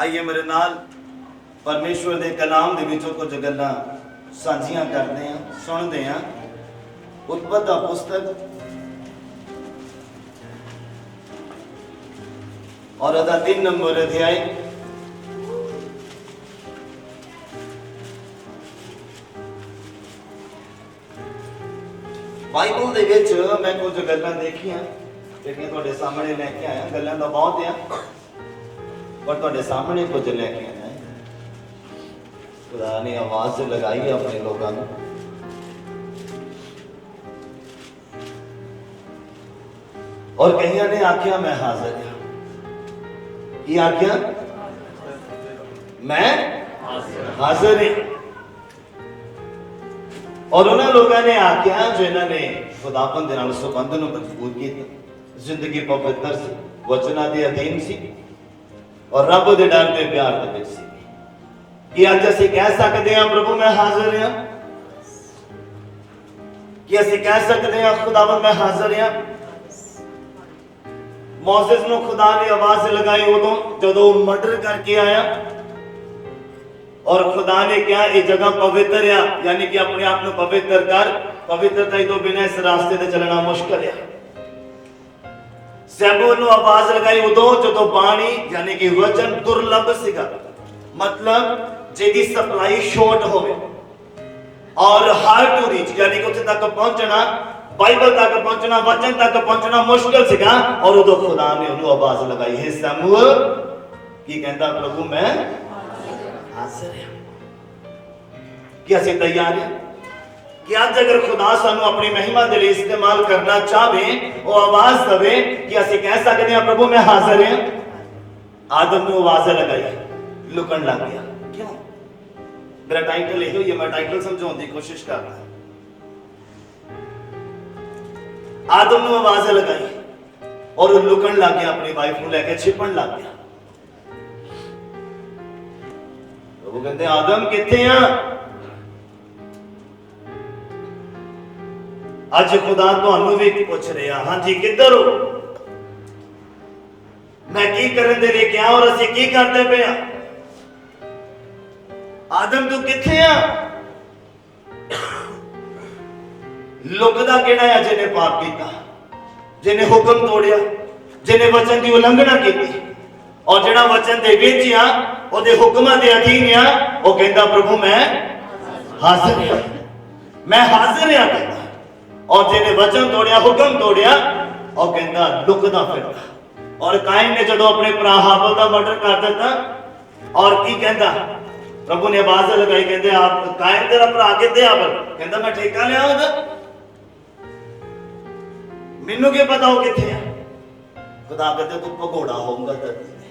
आइए मेरे नाल परमेश्वर के कलाम के विचों कुछ गल्लां साझियां करते हैं, सुनते हैं। उत्पत्ति का पुस्तक और अदा 3 नंबर अध्याय बाइबल दे विच मैं कुछ गल्लां देखियां जिहड़ियां तुहाडे सामने लेके आया। गल्लां तो बहुत है पर तुहाडे सामने कुछ लेके आया। खुदा ने आवाज लगाई है अपने लोगों को। और कईयां ने आख्या मैं हाजिर हाँ। की आख्या मैं हाजिर हाँ। और उन्होंने लोगों ने आख्या जिन्होंने खुदाबंद दे नाल संबंध नूं मजबूत किया, जिंदगी पवित्र सी, वचनां दे अधीन सी और रब दे डर ते प्यार दे विच सी। कि अज असीं कह सकते हैं प्रभु मैं हाजिर हाँ? कि असीं कह सकते हैं खुदाबंद मैं हाजिर हाँ? मोसेस नूं खुदा ने आवाज लगाई उदों जदों मर्डर करके आया और खुदा ने कहा ये जगह पवित्र है, यानी कि अपने आप को पवित्र कर। पवित्रता तो बिना इस रास्ते से चलना मुश्किल है। सैमुअल नूं आवाज लगाई उदों जदों पानी यानी कि वचन दुर्लभ सीगा, मतलब जिहदी सप्लाई शॉर्ट होवे और हार्ड टू रीच यानी कि उत्थे तक पहुंचना, बाइबल तक पहुंचना, वचन तक पहुंचना मुश्किल सीगा। और उदों खुदा ने उन्होंने आवाज लगाई है सैमुअल की कहता प्रभु मैं हाजिर है। कि असीं तैयार हैं कि आज अगर खुदा सानू अपनी महिमा के लिए इस्तेमाल करना चाहे वो आवाज दे कि असीं कह सकते हैं प्रभु मैं हाजिर हैं। आदम ने आवाज लगाई, लुकन लग गया। क्यों? मेरा टाइटल यही है, मैं टाइटल समझाने की कोशिश कर रहा। आदम ने आवाज लगाई और लुकन लग गया, अपनी वाइफ को लेकर छिपन लग गया। वो कहते आदम किथे आ? अज खुदा तुहानू भी पूछ रहा हाँ जी किधर हो? मैं की करन दे लेके आया और असीं की करते पे आ? आदम तू किथे आ? लुकदा किहड़ा है जिन्हें पाप किया, जिन्हें हुक्म तोड़िया, जिन्हें वचन की उल्लंघना की और जिहड़ा वचन दे विच आ ओदे हुक्मां दे अधीन आ। वो कहता प्रभु मैं हाजिर हां, मैं हाजिर हां कहता। और जिन्हें वचन तोड़िया, हुक्म तोड़िया, और कहता लुकदा फिरदा। और कायन ने जदों अपने भरा हाबिल दा मर्डर कर दिता और की कहता प्रभु ने आवाज लगाई, कहते आप कायन तेरा भरा किथे हाबिल? कहता मैं ठेका लिया ओदा, मैनू क्या पता वो किथे है? खुदा कहते तू भगोड़ा होगा धरती में,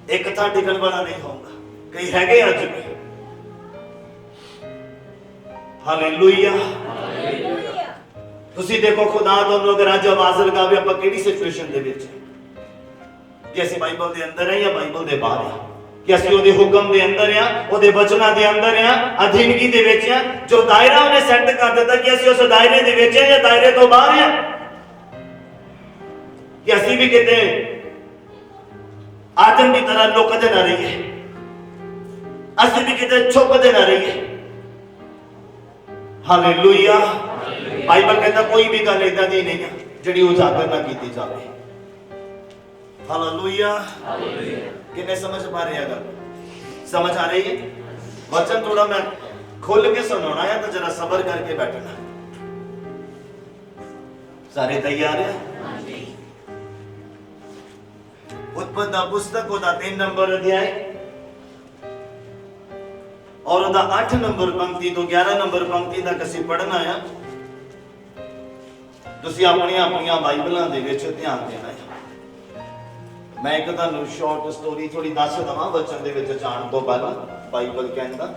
एक था टिकन वाला नहीं होगा। कई हैगे अज भी। हालेलुया। तुसी देखो खुदा दोनों अगर अज आवाज लगावे आपां किहड़ी सिचुएशन दे विच कि असीं बाइबल दे अंदर है या बाइबल दे बाहर है, कि असीं ओदे हुक्म दे अंदर है, ओदे वचनां दे अंदर है, अधीनगी दे विच है। जो दायरा उन्हें सेट कर दिता कि असीं उस दायरे दे विच है या दायरे तो बाहर है, कि असीं भी किते आदम की तरह लुकदे ना रहिए, असीं भी किते छुपदे ना रहिए। हालेलुया। बाइबल कहता कोई भी गल इदां दी नहीं है जिहड़ी उजागर ना कीती जावे। हालेलुया। किन्ने समझ पा रहे हैं? समझ आ रही है? वचन थोड़ा मैं खोल के सुनाना है तो जरा सब्र करके बैठना। सारे तैयार हैं? उत्पत्ति का पुस्तक ओदा 3 नंबर अध्याय और ओदा 8 नंबर पंक्ति तो 11 नंबर पंक्ति तक असीं पढ़ना है। तुसीं अपनी बाइबलों दे विच ध्यान देना है। मैं एक तुहानू शॉर्ट स्टोरी थोड़ी दस दवां वचन दे विच जाण तो पहला। बाइबल कहंदा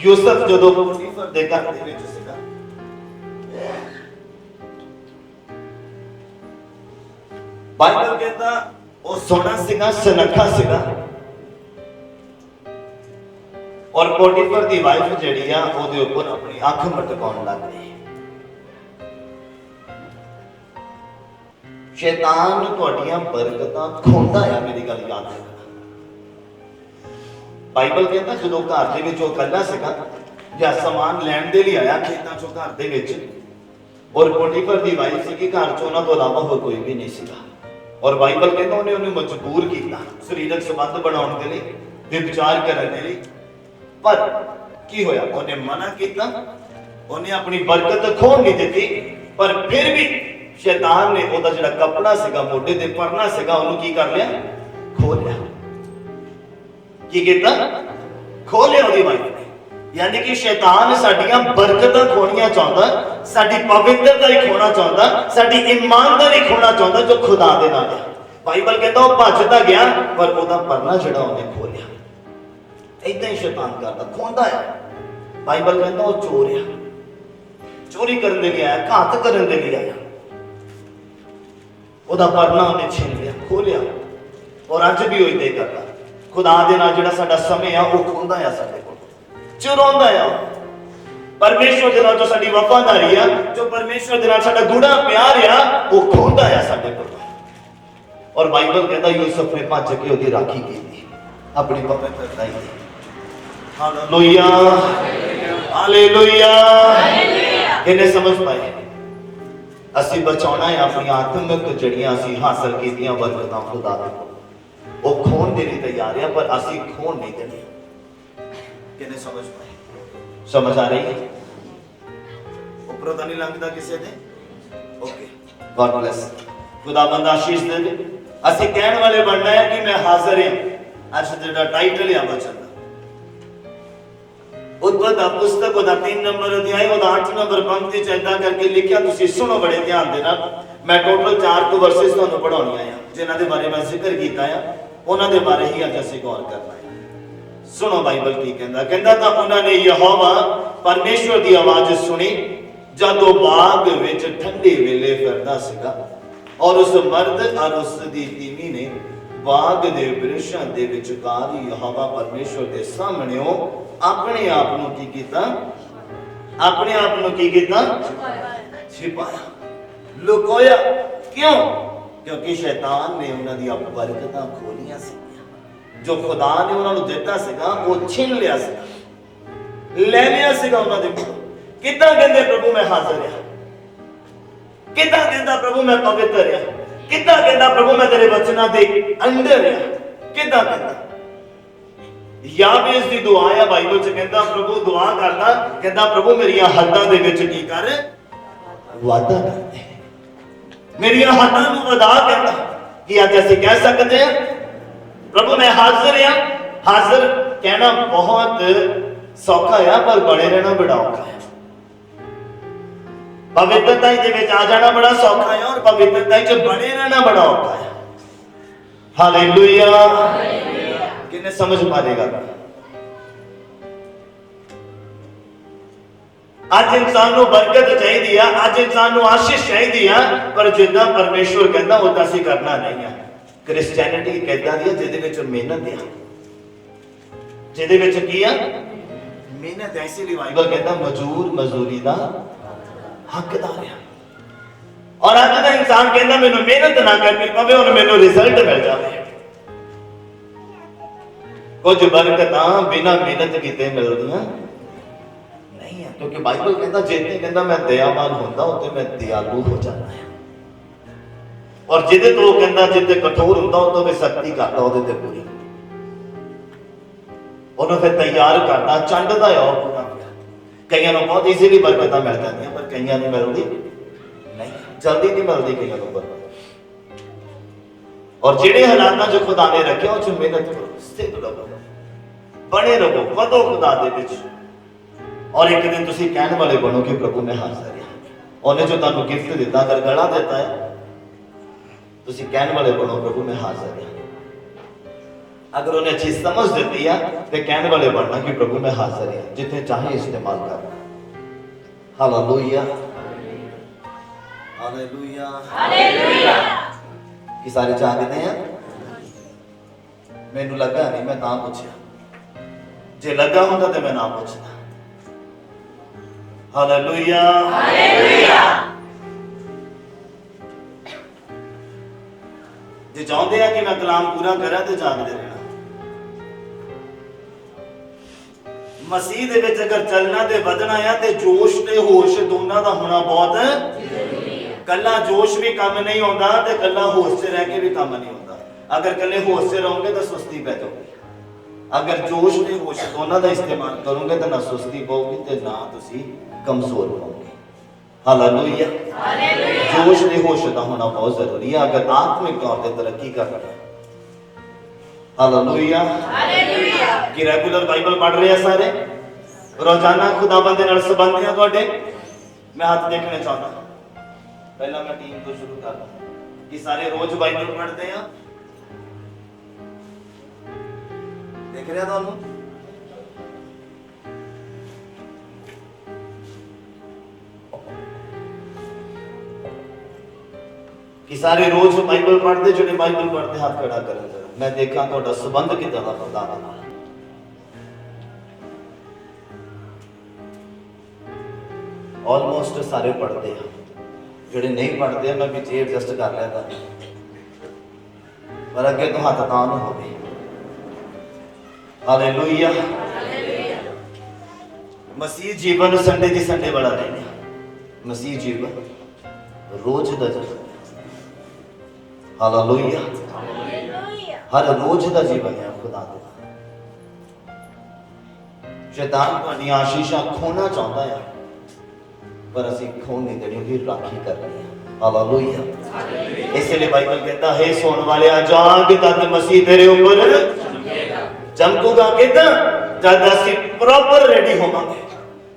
यूसुफ जदों पोतीफर दे घर दे विच सीगा, बाइबल कहता वो सोना सीगा, सुनखा सीगा और पोतीफर दी वाइफ जिहड़ी आ ओदे उपर अपनी अख मटकाउण लग गई। शैतान तुहाडियां बरकतां खोंदा है। मेरी गल याद रखना। बाइबल कहता जो घर दे विच कल्ला सीगा या समान लैण दे लई आया खेतां चों घर दे विच, और पोटीफर दी वाइफ सी कि घर चों उन्हां तों इलावा होर कोई भी नहीं सीगा। और बाइबल कहता उन्हें उन्हें मजबूर किया शरीरक संबंध बनाउण दे लई, व्यभिचार करन दे लई। पर की होया, उन्हें मना किया, उन्हें अपनी बरकत खोण नहीं दित्ती। पर फिर भी शैतान ने ओदा जिहड़ा कपड़ा सीगा मोढे ते परना सीगा उन्होंने की कर लिया, खोल लिया। की कीता? खोल लिया ओदी वाइफ ने। यानी कि शैतान साडियां बरकतां खोणियां चाहुंदा, साडी पवित्रता ही खोना चाहुंदा, साडी ईमानदारी खोना चाहुंदा जो खुदा दे नाल है। बाइबल कहता वो भजदा गया पर ओदा परना जिहड़ा उन्हें खोलिया। इदां ही शैतान करदा, खोंदा है। बाइबल कहता वो चोर है, चोरी करने दे लई आया, घात करने दे लई आया। ओदा परना उन्हें छीन लिया, खोलिया। और अज भी ओही करदा। खुदा दे नाल जिहड़ा साडा समय है वो खोंदा है, साडे कोल चुरांदा है। परमेश्वर दे नाल जो साडी वफादारी है, जो परमेश्वर दे नाल साडा गूढ़ा प्यार है, वो खोंदा है साडे कोल। और बाइबल कहता यूसुफ ने भज के ओदी राखी कीती अपनी पवित्रता दी। Hallelujah, hallelujah. किन्ने समझ पाए? असी बचाना है अपनी आत्मिक जड़ियां असी हासिल कीतियां बरकतां खुदा दे कोल, वो खोण दे लई तैयार है पर असी खोण नहीं देनी। किन्ने समझ पाए? समझ आ रही है? ऊपरों तो नहीं लंघदा किसी दे? Okay, God bless. खुदाबंद आशीष दे। असी कहने वाले बनना है कि मैं हाजिर हां। आज जिहड़ा टाइटल है वचन उद्भव पुस्तक ओदा 3 नंबर अध्याय ओदा 8 नंबर पंक्ति च इदां करके लिखिया, तुसी सुनो बड़े ध्यान दे नाल। मैं टोटल 4 को वर्सेस तुहानू पढ़ाउणी आया जिन्हां दे बारे मैं जिक्र कीता है, उन्हां दे बारे ही अज असीं गौर करना है। सुनो बाइबल की कहंदा, कहंदा तां उन्हां ने यहोवा परमेश्वर दी आवाज सुनी जदों बाग विच ठंडे वेले फिरदा सीगा, और उस मर्द और उसदी तीमी ने बाग दे वृक्षां दे विचकार यहोवा परमेश्वर दे सामणेओ अपने आप नूं की कीता, अपने आप नूं की कीता, छिपाया, लुकोया। क्यों? क्योंकि शैतान ने उन्हां दी बरकतां खोलियां सी, जो खुदा ने उन्हां नूं दित्ता सीगा वो छीन लिया सीगा, ले लिया सीगा उन्हां दे कोलों। किदां कहंदे प्रभु मैं हाजिर हां, किदां कहंदा प्रभु मैं पवित्र हां, किदां कहंदा प्रभु मैं तेरे वचनां दे अंदर हां, किदां कहंदा? याबेस दी दुआ है बाइबल च कहंदा प्रभु दुआ करदा, कहंदा प्रभु मेरियां हद्दां दे विच की कर, वादा कर दे, मेरियां हद्दां नूं वधा कहंदा। कि अज असीं कह सकदे हां प्रभु मैं हाजिर हां। हाजिर कहना बहुत सौखा है पर बड़े रहना बड़ा औखा है। पवित्रता दे विच आ जाना बड़ा सौखा है और पवित्रता च बड़े रहना बड़ा औखा है। हालेलुया। किन्ने समझ पाएगा? आज इंसान को बरकत चाहिए, आज इंसान को आशीष चाहिए, पर जितना परमेश्वर कहता उदा असीं करना नहीं है। क्रिश्चियनिटी कहता दी जिहदे विच मेहनत है, जिहदे विच की है मेहनत है। इसीलिए बाइबल कहता मजूर मजूरी दा हकदार है। और अज का इंसान कहता मैनू मेहनत ना करनी पवे और मैनू रिजल्ट मिल जाए। कुछ बरकतां बिना मेहनत कीते मिलदियां नहीं है, क्योंकि बाइबल कहता जितने कहता मैं दयावान होंदा उते मैं दयालु हो जाना है। और जिदे तो कहता जिते कठोर होंदा उतो मैं सख्ती करता ओदे ते पूरी, उन्होंने फिर तैयार करता चंडदा है और पूरा। कईयां नूं बहुत ईजीली बरकतां मिल जांदियां पर कईयां नूं मिलदी नहीं, जल्दी नहीं मिलदी कईयां नूं बरकत। और जिहड़े हालातां जो खुदा ने रखे उस मेहनत करो, स्थिर रहो, बने रहो, वधो खुदा दे विच। और एक दिन तुसीं कहण वाले बनो कि प्रभु मैं हाज़िर हां। उन्हें जो तुहानूं गिफ्ट दिता अगर गला देता है, तुसीं कहण वाले बनो प्रभु मैं हाज़िर हां। अगर उन्हें अच्छी समझ देती है तो कहने वाले बनना कि प्रभु मैं हाजिर हूं, जितने चाहे इस्तेमाल करना। Hallelujah, hallelujah, hallelujah. कि सारे चाहते हैं? मैनू लगा नहीं, मैं ना पूछा, जे लगा होंदा तो मैं ना पूछता। Hallelujah, hallelujah. ਤੁਸੀਂ ਚਾਹੁੰਦੇ ਆ ਕਿ ਮੈਂ ਕਲਾਮ ਪੂਰਾ ਕਰਾਂ ਤੇ ਜਾਗਦੇ ਰਹਿਣਾ। ਮਸੀਹ ਦੇ ਵਿੱਚ ਅਗਰ ਚੱਲਣਾ ਤੇ ਵਧਣਾ ਆ ਤੇ ਜੋਸ਼ ਤੇ ਹੋਸ਼ ਦੋਨਾਂ ਦਾ ਹੋਣਾ ਬਹੁਤ ਜ਼ਰੂਰੀ ਹੈ। ਕੱਲਾ ਜੋਸ਼ ਵੀ ਕੰਮ ਨਹੀਂ ਆਉਂਦਾ ਤੇ ਕੱਲਾ ਹੋਸ਼ 'ਚ ਰਹਿ ਕੇ ਵੀ ਕੰਮ ਨਹੀਂ ਆਉਂਦਾ। ਅਗਰ ਕੱਲੇ ਹੋਸ਼ 'ਚ ਰਹੋਗੇ ਤਾਂ ਸੁਸਤੀ ਪੈ ਜਾਊਗੀ। ਅਗਰ ਜੋਸ਼ ਤੇ ਹੋਸ਼ ਦੋਨਾਂ ਦਾ ਇਸਤੇਮਾਲ ਕਰੋਗੇ ਤਾਂ ਨਾ ਸੁਸਤੀ ਪਊਗੀ ਤੇ ਨਾ ਤੁਸੀਂ ਕਮਜ਼ੋਰ ਹੋਵੋਗੇ। Hallelujah, hallelujah. ਜੋਸ਼ ਤੇ ਹੋਸ਼ ਦਾ ਹੋਣਾ ਬਹੁਤ ਜ਼ਰੂਰੀ ਹੈ ਅਗਰ ਆਤਮਿਕ ਤੌਰ ਤੇ ਤਰੱਕੀ ਕਰਨਾ ਹੈ। Hallelujah, hallelujah. ਕਿ ਰੈਗੂਲਰ ਬਾਈਬਲ ਪੜ੍ਹ ਰਹੇ ਆ ਸਾਰੇ, ਰੋਜ਼ਾਨਾ ਖੁਦਾਵੰਦ ਦੇ ਨਾਲ ਸੰਬੰਧ ਆ ਤੁਹਾਡੇ। ਮੈਂ ਹੱਥ ਦੇਖਣੇ ਚਾਹੁੰਦਾ। ਪਹਿਲਾਂ ਮੈਂ ਟੀਮ ਤੋਂ ਸ਼ੁਰੂ ਕਰਦਾ ਕਿ ਸਾਰੇ ਰੋਜ਼ ਬਾਈਬਲ ਪੜ੍ਹਦੇ ਆ। ਦੇਖ ਰਿਹਾ ਤੁਹਾਨੂੰ? कि सारे रोज बाइबल पढ़ते, जो बाइबल पढ़ते हाथ खड़ा करें जरा, मैं देखा तो संबंध कितना दा खुदा नाल। ऑलमोस्ट सारे पढ़ते हैं, जो नहीं पढ़ते मैं पिछे एडजस्ट कर लिया था, पर अगे तो हाथ तां हो गए। हालेलुया, मसीह जीवन संडे दी संडे वाला नहीं, मसीह जीवन रोज दा जीवन। हालेलुया, हर रोज दा जीवन है खुदा दा। शैतान तुहाडी आशीषां खोना चाहता है, पर असीं खोन नहीं देनी, उसदी राखी करनी है। हालेलुया, इसलिए बाइबल कहता है सोने वाले जाग तद मसीह तेरे ऊपर चमकूगा। किदां? जद असीं प्रॉपर रेडी होवांगे,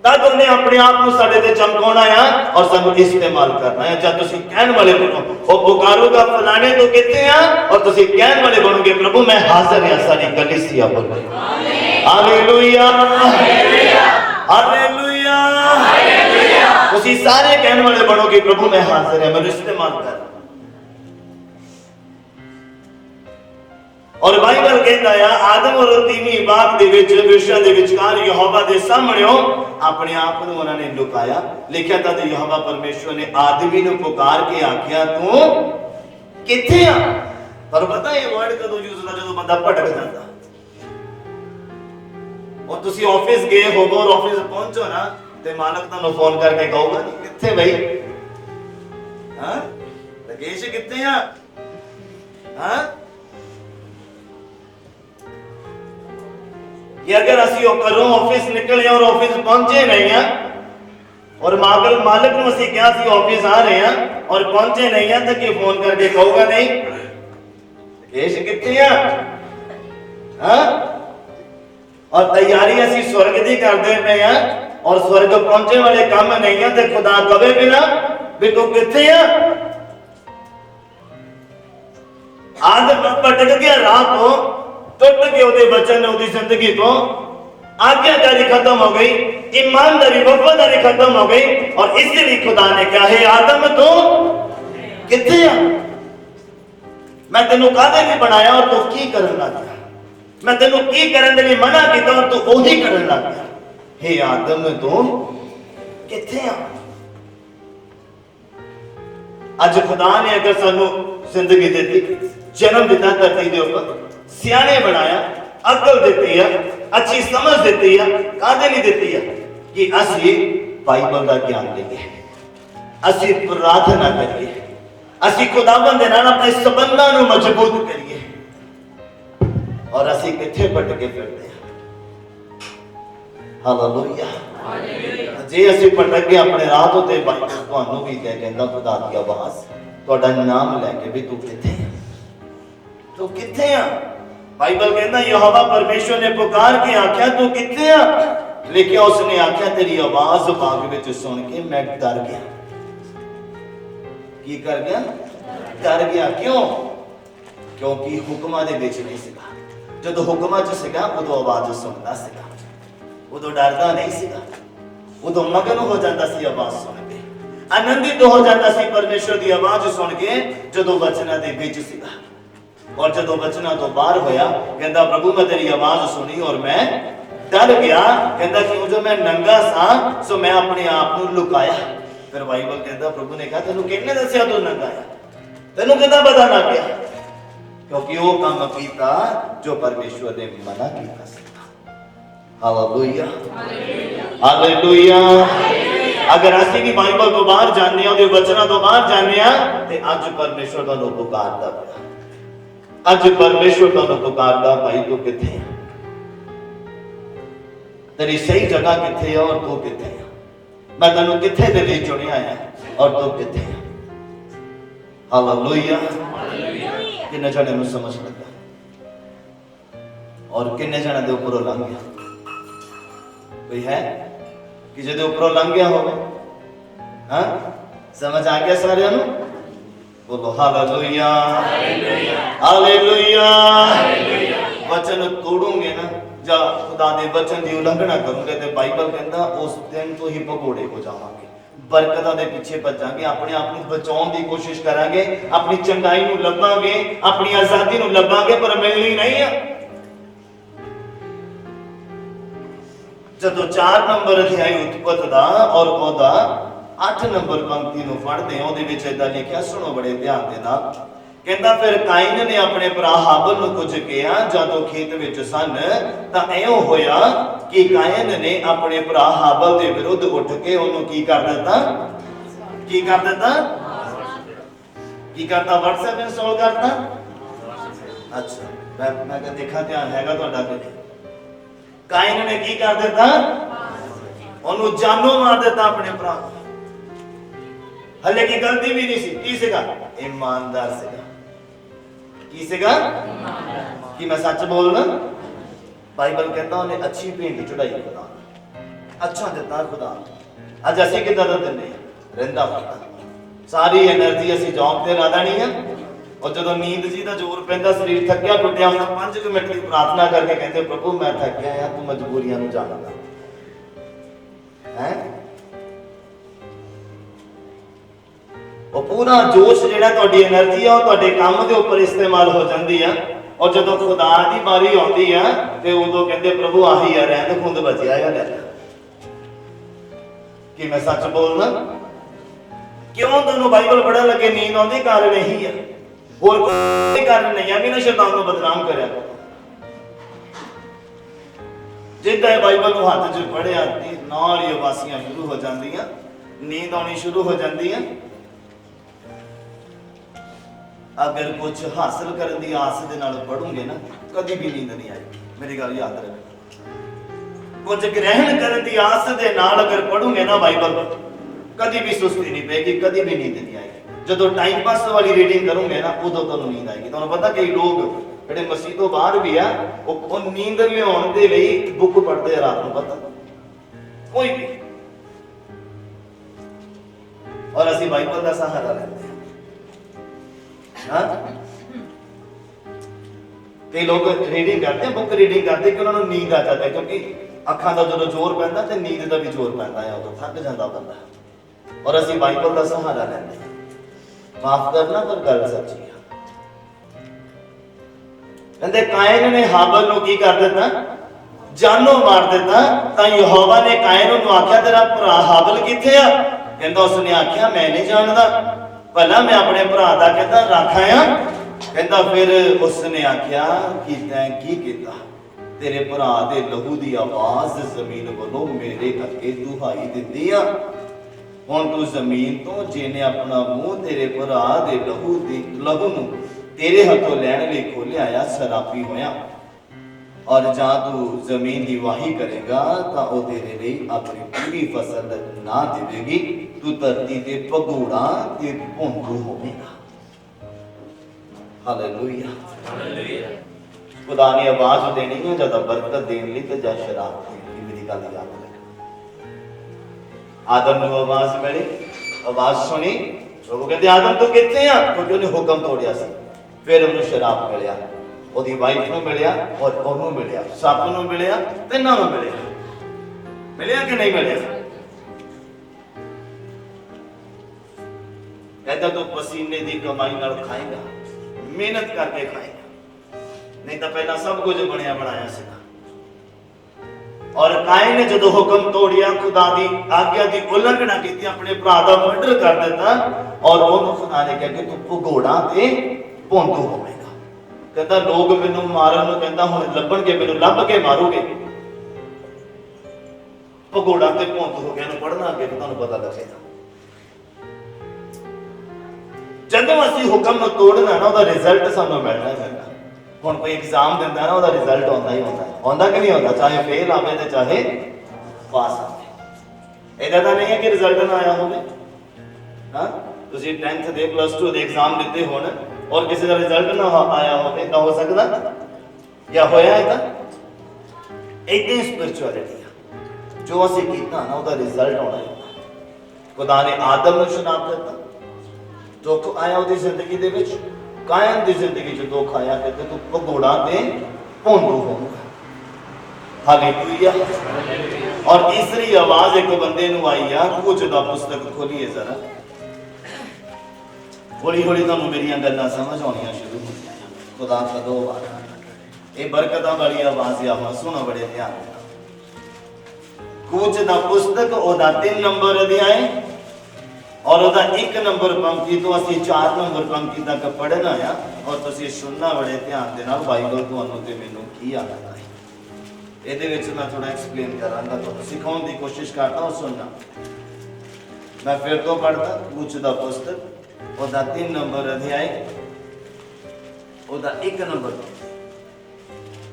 तद उन्हें अपने आप को साडे ते चमकाउणा है और सानू इस्तेमाल करना है। जब तुसीं कहण वाले बनो, वो पुकारूगा फलाने तो किथे आ, और तुसीं कहण वाले बनोगे प्रभु मैं हाजिर हां, साडी कलीसिया बोले हालेलुया, हालेलुया, हालेलुया, हालेलुया। तुसीं सारे कहण वाले बनोगे प्रभु मैं हाजिर हां, मैनूं इस्तेमाल कर। और बाइबल कहता है आदम और तीमी बाग दे विच विषय दे विचकार यहोवा दे सामने अपने आप को उन्होंने लुकाया। लिखा था यहोवा परमेश्वर ने आदमी को पुकार के आख्या तू किथे आ। पर पता है वर्ड कदों यूज होता जब बंदा भटक जाता। और तुसी ऑफिस गए होवो और ऑफिस पहुंचो ना ते मालक तुहानू फोन करके कहूगा किथे भाई, हां लकेश किथे आ, हां। कि अगर असी घरों ऑफिस निकले और ऑफिस पहुंचे नहीं हैं और मालिक को असी क्या सी ऑफिस आ रहे हैं और पहुंचे नहीं हैं तो कि फोन करके कहूगा नहीं केश कितने हैं, हाँ? और तैयारी असी स्वर्ग दी करते पे हैं और स्वर्ग पहुंचे वाले काम नहीं है तो खुदा कवे बिना भी तू किथे है। आदम भटक गया राह तो टुट के ਉਹਦੇ वचन ਉਹਦੀ जिंदगी तो आज्ञाकारी खत्म हो गई, ईमानदारी वफादारी खत्म हो गई। और इसलिए खुदा ने कहा है आदम तू किथे आ, मैं तेनू कादे लिए बनाया और तू की करन लग गया, मैं तेनू की करन दे लिए मना कीता और तू ओही करन लग गया। हे आदम तू किथे आ। अज खुदा ने अगर सानू जिंदगी देती, जन्म दिता धरती के ऊपर, सियाने बनाया, अकल देती है, अच्छी समझ देती है, कादे नहीं देती है कि असी बाइबल का ज्ञान लेंगे, असी प्रार्थना करिए, असी खुदावंद दे नाल अपने संबंधां नूं मजबूत करिए। और असी किथे भटके फिरदे हैं। Hallelujah, hallelujah. जे असी भटक गए अपने राह तो ते बाइबल तुहानू भी कहंदा खुदा दी आवाज तुहाडा नाम लेके भी तू किथे है, तू किथे आ। बाइबल कहता यहोवा परमेश्वर ने पुकार के आख्या तू किथे आ। लिखिया उसने आख्या तेरी आवाज बाग विच सुन के मैं डर गया। की कर गया? डर गया। क्यों? क्योंकि हुक्मां दे विच नहीं सीगा। जदों हुक्मां च सीगा उदों आवाज सुनदा सीगा, उदों डरदा नहीं सीगा, उदों मगन हो जाता सी आवाज सुन के, आनंदित हो जाता सी परमेश्वर दी आवाज सुन के जदों वचनां दे विच सीगा। और जब बचना तो बाहर होया कहता प्रभु मैं तेरी आवाज सुनी और मैं डर गया। कहता क्यों जो मैं नंगा सा सो मैं अपने आप को लुकाया। फिर बाइबल कहता प्रभु ने कहा तेनू किसने दस्या तू नंगा है, तेनू किदा पता लग गया। क्योंकि वो काम किया जो परमेश्वर ने मना किया सी। Hallelujah hallelujah. अगर असीं भी बाइबल तो बाहर जाने आ, वचना तो बाहर जाने आ, ते अज परमेश्वर तुहानूं पुकारदा पिया। अज परमेश्वर तुहानूं पुकारदा, भाई तू किथे है, तेरी सही जगह किथे है और तू किथे है, मैं तैनूं किथे दे लई चुनिया है और तू किथे है। हालेलुया। किन्ने जणे नूं समझ लगा और किन्ने जणे दे उपरों लंघ गया? कोई है कि जो उपरों लंघ गया हो? हाँ, समझ आ गया सारे नूं? बोलो हालेलुया हालेलुया। वचन तोड़ोगे ना ਜਾਂ खुदा ਦੇ वचन की उलंघना करोगे तो बाइबल कहता उस दिन तो ही भगोड़े हो जावांगे, बरकतां दे पीछे भजांगे, अपने आप को बचाउण की कोशिश करांगे, अपनी चंगाई नूं लभांगे, अपनी आजादी नूं लभांगे, पर मिलनी नहीं है। जदों 4 नंबर अध्याय उत्पत्ति दा और ओदा 8 नंबर पंक्ति नूं पढ़दे हां, ओदे विच इदां लिखिया, सुनो बड़े ध्यान दे नाल। कहता फिर काइन ने अपने भरा हाबिल नूं कुछ कहा, जदों खेत विच सन तां इउं होया कि काइन ने अपने भरा हाबिल दे विरुद्ध उठ के ओनूं की कर दिता? की कर दिता? की करता? WhatsApp इंस्टॉल करता? अच्छा, मैं देखा ध्यान हैगा तुहाडा कि काइन ने की कर दिता? ओनूं जानों मार दिता अपने भरा। हले की गलती भी नहीं सी, की सीगा? ईमानदार सीगा। की सीगा? कि मैं सच बोलना? बाइबल कहता उन्हें अच्छी भेंट चढ़ाई खुदा, अच्छा दिता खुदा। अज असीं किदां दा दिंदे रहिंदा खुदा, सारी एनर्जी असीं जॉब ते ला देनी है, और जदों नींद जी दा जोर पैंदा, शरीर थकिया टुटिया हुंदा, 5 मिनट की प्रार्थना करके कहते प्रभु मैं थक गया यार, तू मजबूरियां नूं जानदा है। वो पूरा जोश जिहड़ा तुहाडी एनर्जी है, वो तुहाडे काम दे उपर इस्तेमाल हो जाती है, और जदों खुदा दी बारी आउंदी है ते उदों कहते प्रभु आही है, रहंद खुंद बचिया है। ले कि मैं सच बोलना? क्यों तुहानूं बाइबल पढ़न लगे नींद आउंदी? कारण यही है, होर कोई कारण नहीं है। भी ना शैतान नूं बदनाम करया जिद्दां बाइबल नूं हत्थ 'च पढ़िया नाल ही उबासियां शुरू हो जांदियां, नींद आउणी शुरू हो जाती है। अगर कुछ हासिल करने की आस दे नाल पढ़ोगे ना, कभी भी नींद नहीं आएगी, मेरी गल याद रखना। कुछ ग्रहण करने की आस दे नाल अगर पढ़ोगे ना बाइबल, कभी भी सुस्ती नहीं पेगी, कभी भी नींद नहीं आएगी। जदों टाइम पास वाली रीडिंग करोगे ना, उदों तुहानूं नींद आएगी। तुहानूं पता कई लोग जिहड़े मसीह तो बाहर भी आ, वो नींद लियाउण दे लई बुक पढ़ते हैं रात को, पता कोई भी, और असीं बाइबल का सहारा लेंदे। कई लोग रीडिंग करते हैं, बुक रीडिंग करते कि उन्होंने नींद आ जाता है, क्योंकि अखां का जो जोर पैंदा ते नींद का भी जोर पैंदा है, उदों थक जाता बंदा, और असीं बाइबल का सहारा लेंदे हैं। माफ करना पर गल सच्ची है। कहते काइन ने हाबिल नूं की कर दिता? जानों मार दिता। तां यहोवा ने काइन नूं आख्या तेरा भरा हाबिल किथे आ? कहंदा उसने आख्या मैं नहीं जानदा, भला मैं अपने भरा दा कहंदा राखा आ। कहंदा फिर उसने आख्या कि तैं की कीता? तेरे भरा दे लहू दी आवाज जमीन वालों मेरे अगे दुहाई दिंदी आ। हुण तू जमीन तो जिन्हें अपना मुंह तेरे भरा दे लहू नूं तेरे हथों लैण लई खोलिया आ, शराबी होया, और जां तू जमीन की वाही करेगा तां ओ तेरे लई अपनी पूरी फसल ना देवेगी, तू धरती ते भगोड़ा ते भोंदू होवेगा। Hallelujah hallelujah. खुदा ने आवाज देनी है जब बरकत देने लई ते जद शराब देनी, मेरी गल याद रख। आदम नूं आवाज मिली, आवाज सुनी, लोग कहते आदम तू किथे आ? क्योंकि उन्हें हुक्म तोड़िया सी। फिर उन्हें शराब मिलिया, ओदी वाइफ नूं मिलिया और ओनूं मिलिया, सप नूं मिलिया, तिन्हां नूं मिलिया। मिलिया कि नहीं मिलिया? कहता तू पसीने की कमाई नाल खाएगा, मेहनत करके खाएगा, नहीं तो पहला सब कुछ बनया बनाया सीगा। और काइन ने जदों हुक्म तोड़िया, खुदा दी आज्ञा की उल्लंघना की, अपने भरा दा मर्डर कर दिता, और ओनूं खुदा ने कहा कि तू भगोड़ा ते भोंदू होवेगा। कहता लोग मैनू मारन नूं कहता हुण लभणगे, मैनू लभ के मारोगे। भगोड़ा ते भौंत हो गया, पढ़ना अगे तुहानूं पता लगेगा। जदों असीं हुक्म नूं तोड़ना ना, ਉਹਦਾ रिजल्ट सानूं मिलना है। हुण कोई एग्जाम दिंदा ना, ਉਹਦਾ रिजल्ट आउंदा ही आउंदा है, आउंदा कि नहीं आउंदा, चाहे फेल आवे ते चाहे पास आवे। इहदा तां नहीं है कि रिजल्ट ना आया होवे। हाँ, तुसीं 10th दे प्लस 2 दे एग्जाम दिते होण और किसी का रिजल्ट ना आया होवे तां हो सकदा या होया है। तां इतनी स्पिरिचुअलिटी है, जो असीं कीता ना ਉਹਦਾ रिजल्ट आउणा है। खुदा ने आदम नूं शनाप दित्ता, दुख आया ਉਹਦੀ ਜ਼ਿੰਦਗੀ ਦੇ ਵਿੱਚ, ਕਾਇਨ ਦੀ ਜ਼ਿੰਦਗੀ 'ਚ ਦੁੱਖ ਆਇਆ, ਕਹਿੰਦੇ ਤੂੰ ਭਗੋੜਾ ਤੇ ਭੌਂਦੂ ਹੋਊਗਾ। हालेलुया। और तीसरी आवाज एक बंदे नूं आई आ, कुछ दा पुस्तक खोलिए जरा, हौली हौली तुहानूं मेरियां गल्लां समझ आउणियां शुरू हो जाएंगियां। खुदा कदों आना, ये बरकतां वाली आवाज आ, हुण सुनो बड़े ध्यान नाल। कुछ दा पुस्तक ओदा 3 नंबर अध्याय और ओदा 1 नंबर पंक्ति तो असीं 4 नंबर पंक्ति तक पढ़ना है, और तुसीं सुनना बड़े ध्यान दे नाल। बाइबल तुहानूं ते मैनूं की आखदा है, ਇਹਦੇ ਵਿੱਚ मैं थोड़ा एक्सप्लेन करांगा, तो सिखाने की कोशिश करता हूँ, सुनना। मैं फिर तो पढ़ता कुछ दा पुस्तक ओदा 3 नंबर अध्याय ओदा 1 नंबर।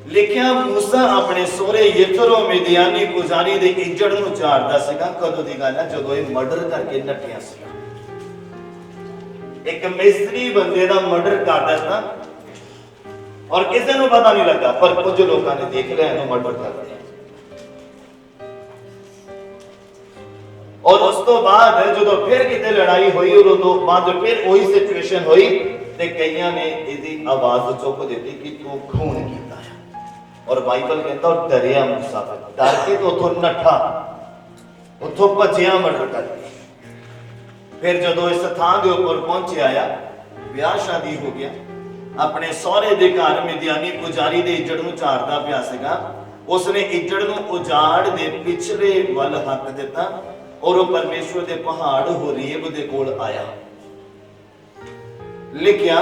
लिखिया मूसा अपने सोहरे यित्रो मिदियानी पुजारी दे इज्जड़ नूं झाड़दा सीगा। कदों दी गल है, जदों ये मर्डर करके नट्टिया सीगा। एक मिस्त्री बंदे दा मर्डर कर दिता और किसी को पता नहीं लगा, पर कुछ लोगों ने देख लिया इन्हों मर्डर करते हैं। और उस तो बाद जो फिर कितने लड़ाई हुई और उस बाद फिर वही सिचुएशन हुई, तो कईयां ने इसकी आवाज चुक दी कि तू खून किया है। और बाइबल कहता और डरिया मूसा, डर के तो उथों नठा, उथों भजिया मर्डर करके। फिर जो इस थां के ऊपर पहुंचे आया, ब्याह शादी हो गया, अपने सौरे दे घर मिदियानी पुजारी दे इज्जड़ नूं झाड़दा पिया सीगा। उसने इज्जड़ नूं उजाड़ दे पिछले वल हक दिता और वो परमेश्वर दे पहाड़ होरेब दे कोल आया। लिखिया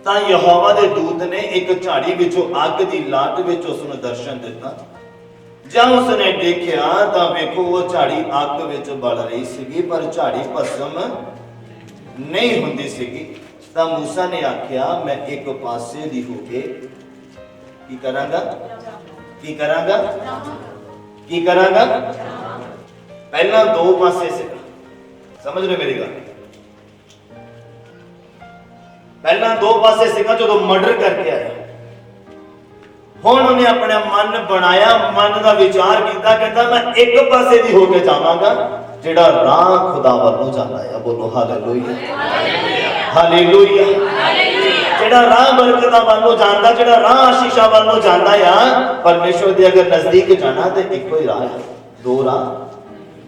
तां यहोवा दे दूत ने एक झाड़ी विचों अग दी लाट विच उसनूं दर्शन दिता। जब उसने देखिया तां वेखो वो झाड़ी अग विच बल रही सीगी, पर झाड़ी भस्म नहीं हुंदी सीगी। ਤਾਂ मूसा ने आख्या मैं एक पासे दी होके की करांगा, की करांगा, की करांगा। पहला 2 पासे से, समझ रहे मेरी गल, पहला 2 पासे से जो मर्डर करके आया। हुण उन्हें अपना मन बनाया, मन का विचार किया, कहता मैं एक पासे दी होके जावांगा जिहड़ा राह खुदा वल्लों जांदा है। बोलो हालेलुया, हालेलुया। जिहड़ा राह बरकतां वल्लों जांदा, जिहड़ा राह आशीषां वल्लों जांदा है। परमेश्वर दे अगर नजदीक जाना तो इक्को ही राह है, 2 राह।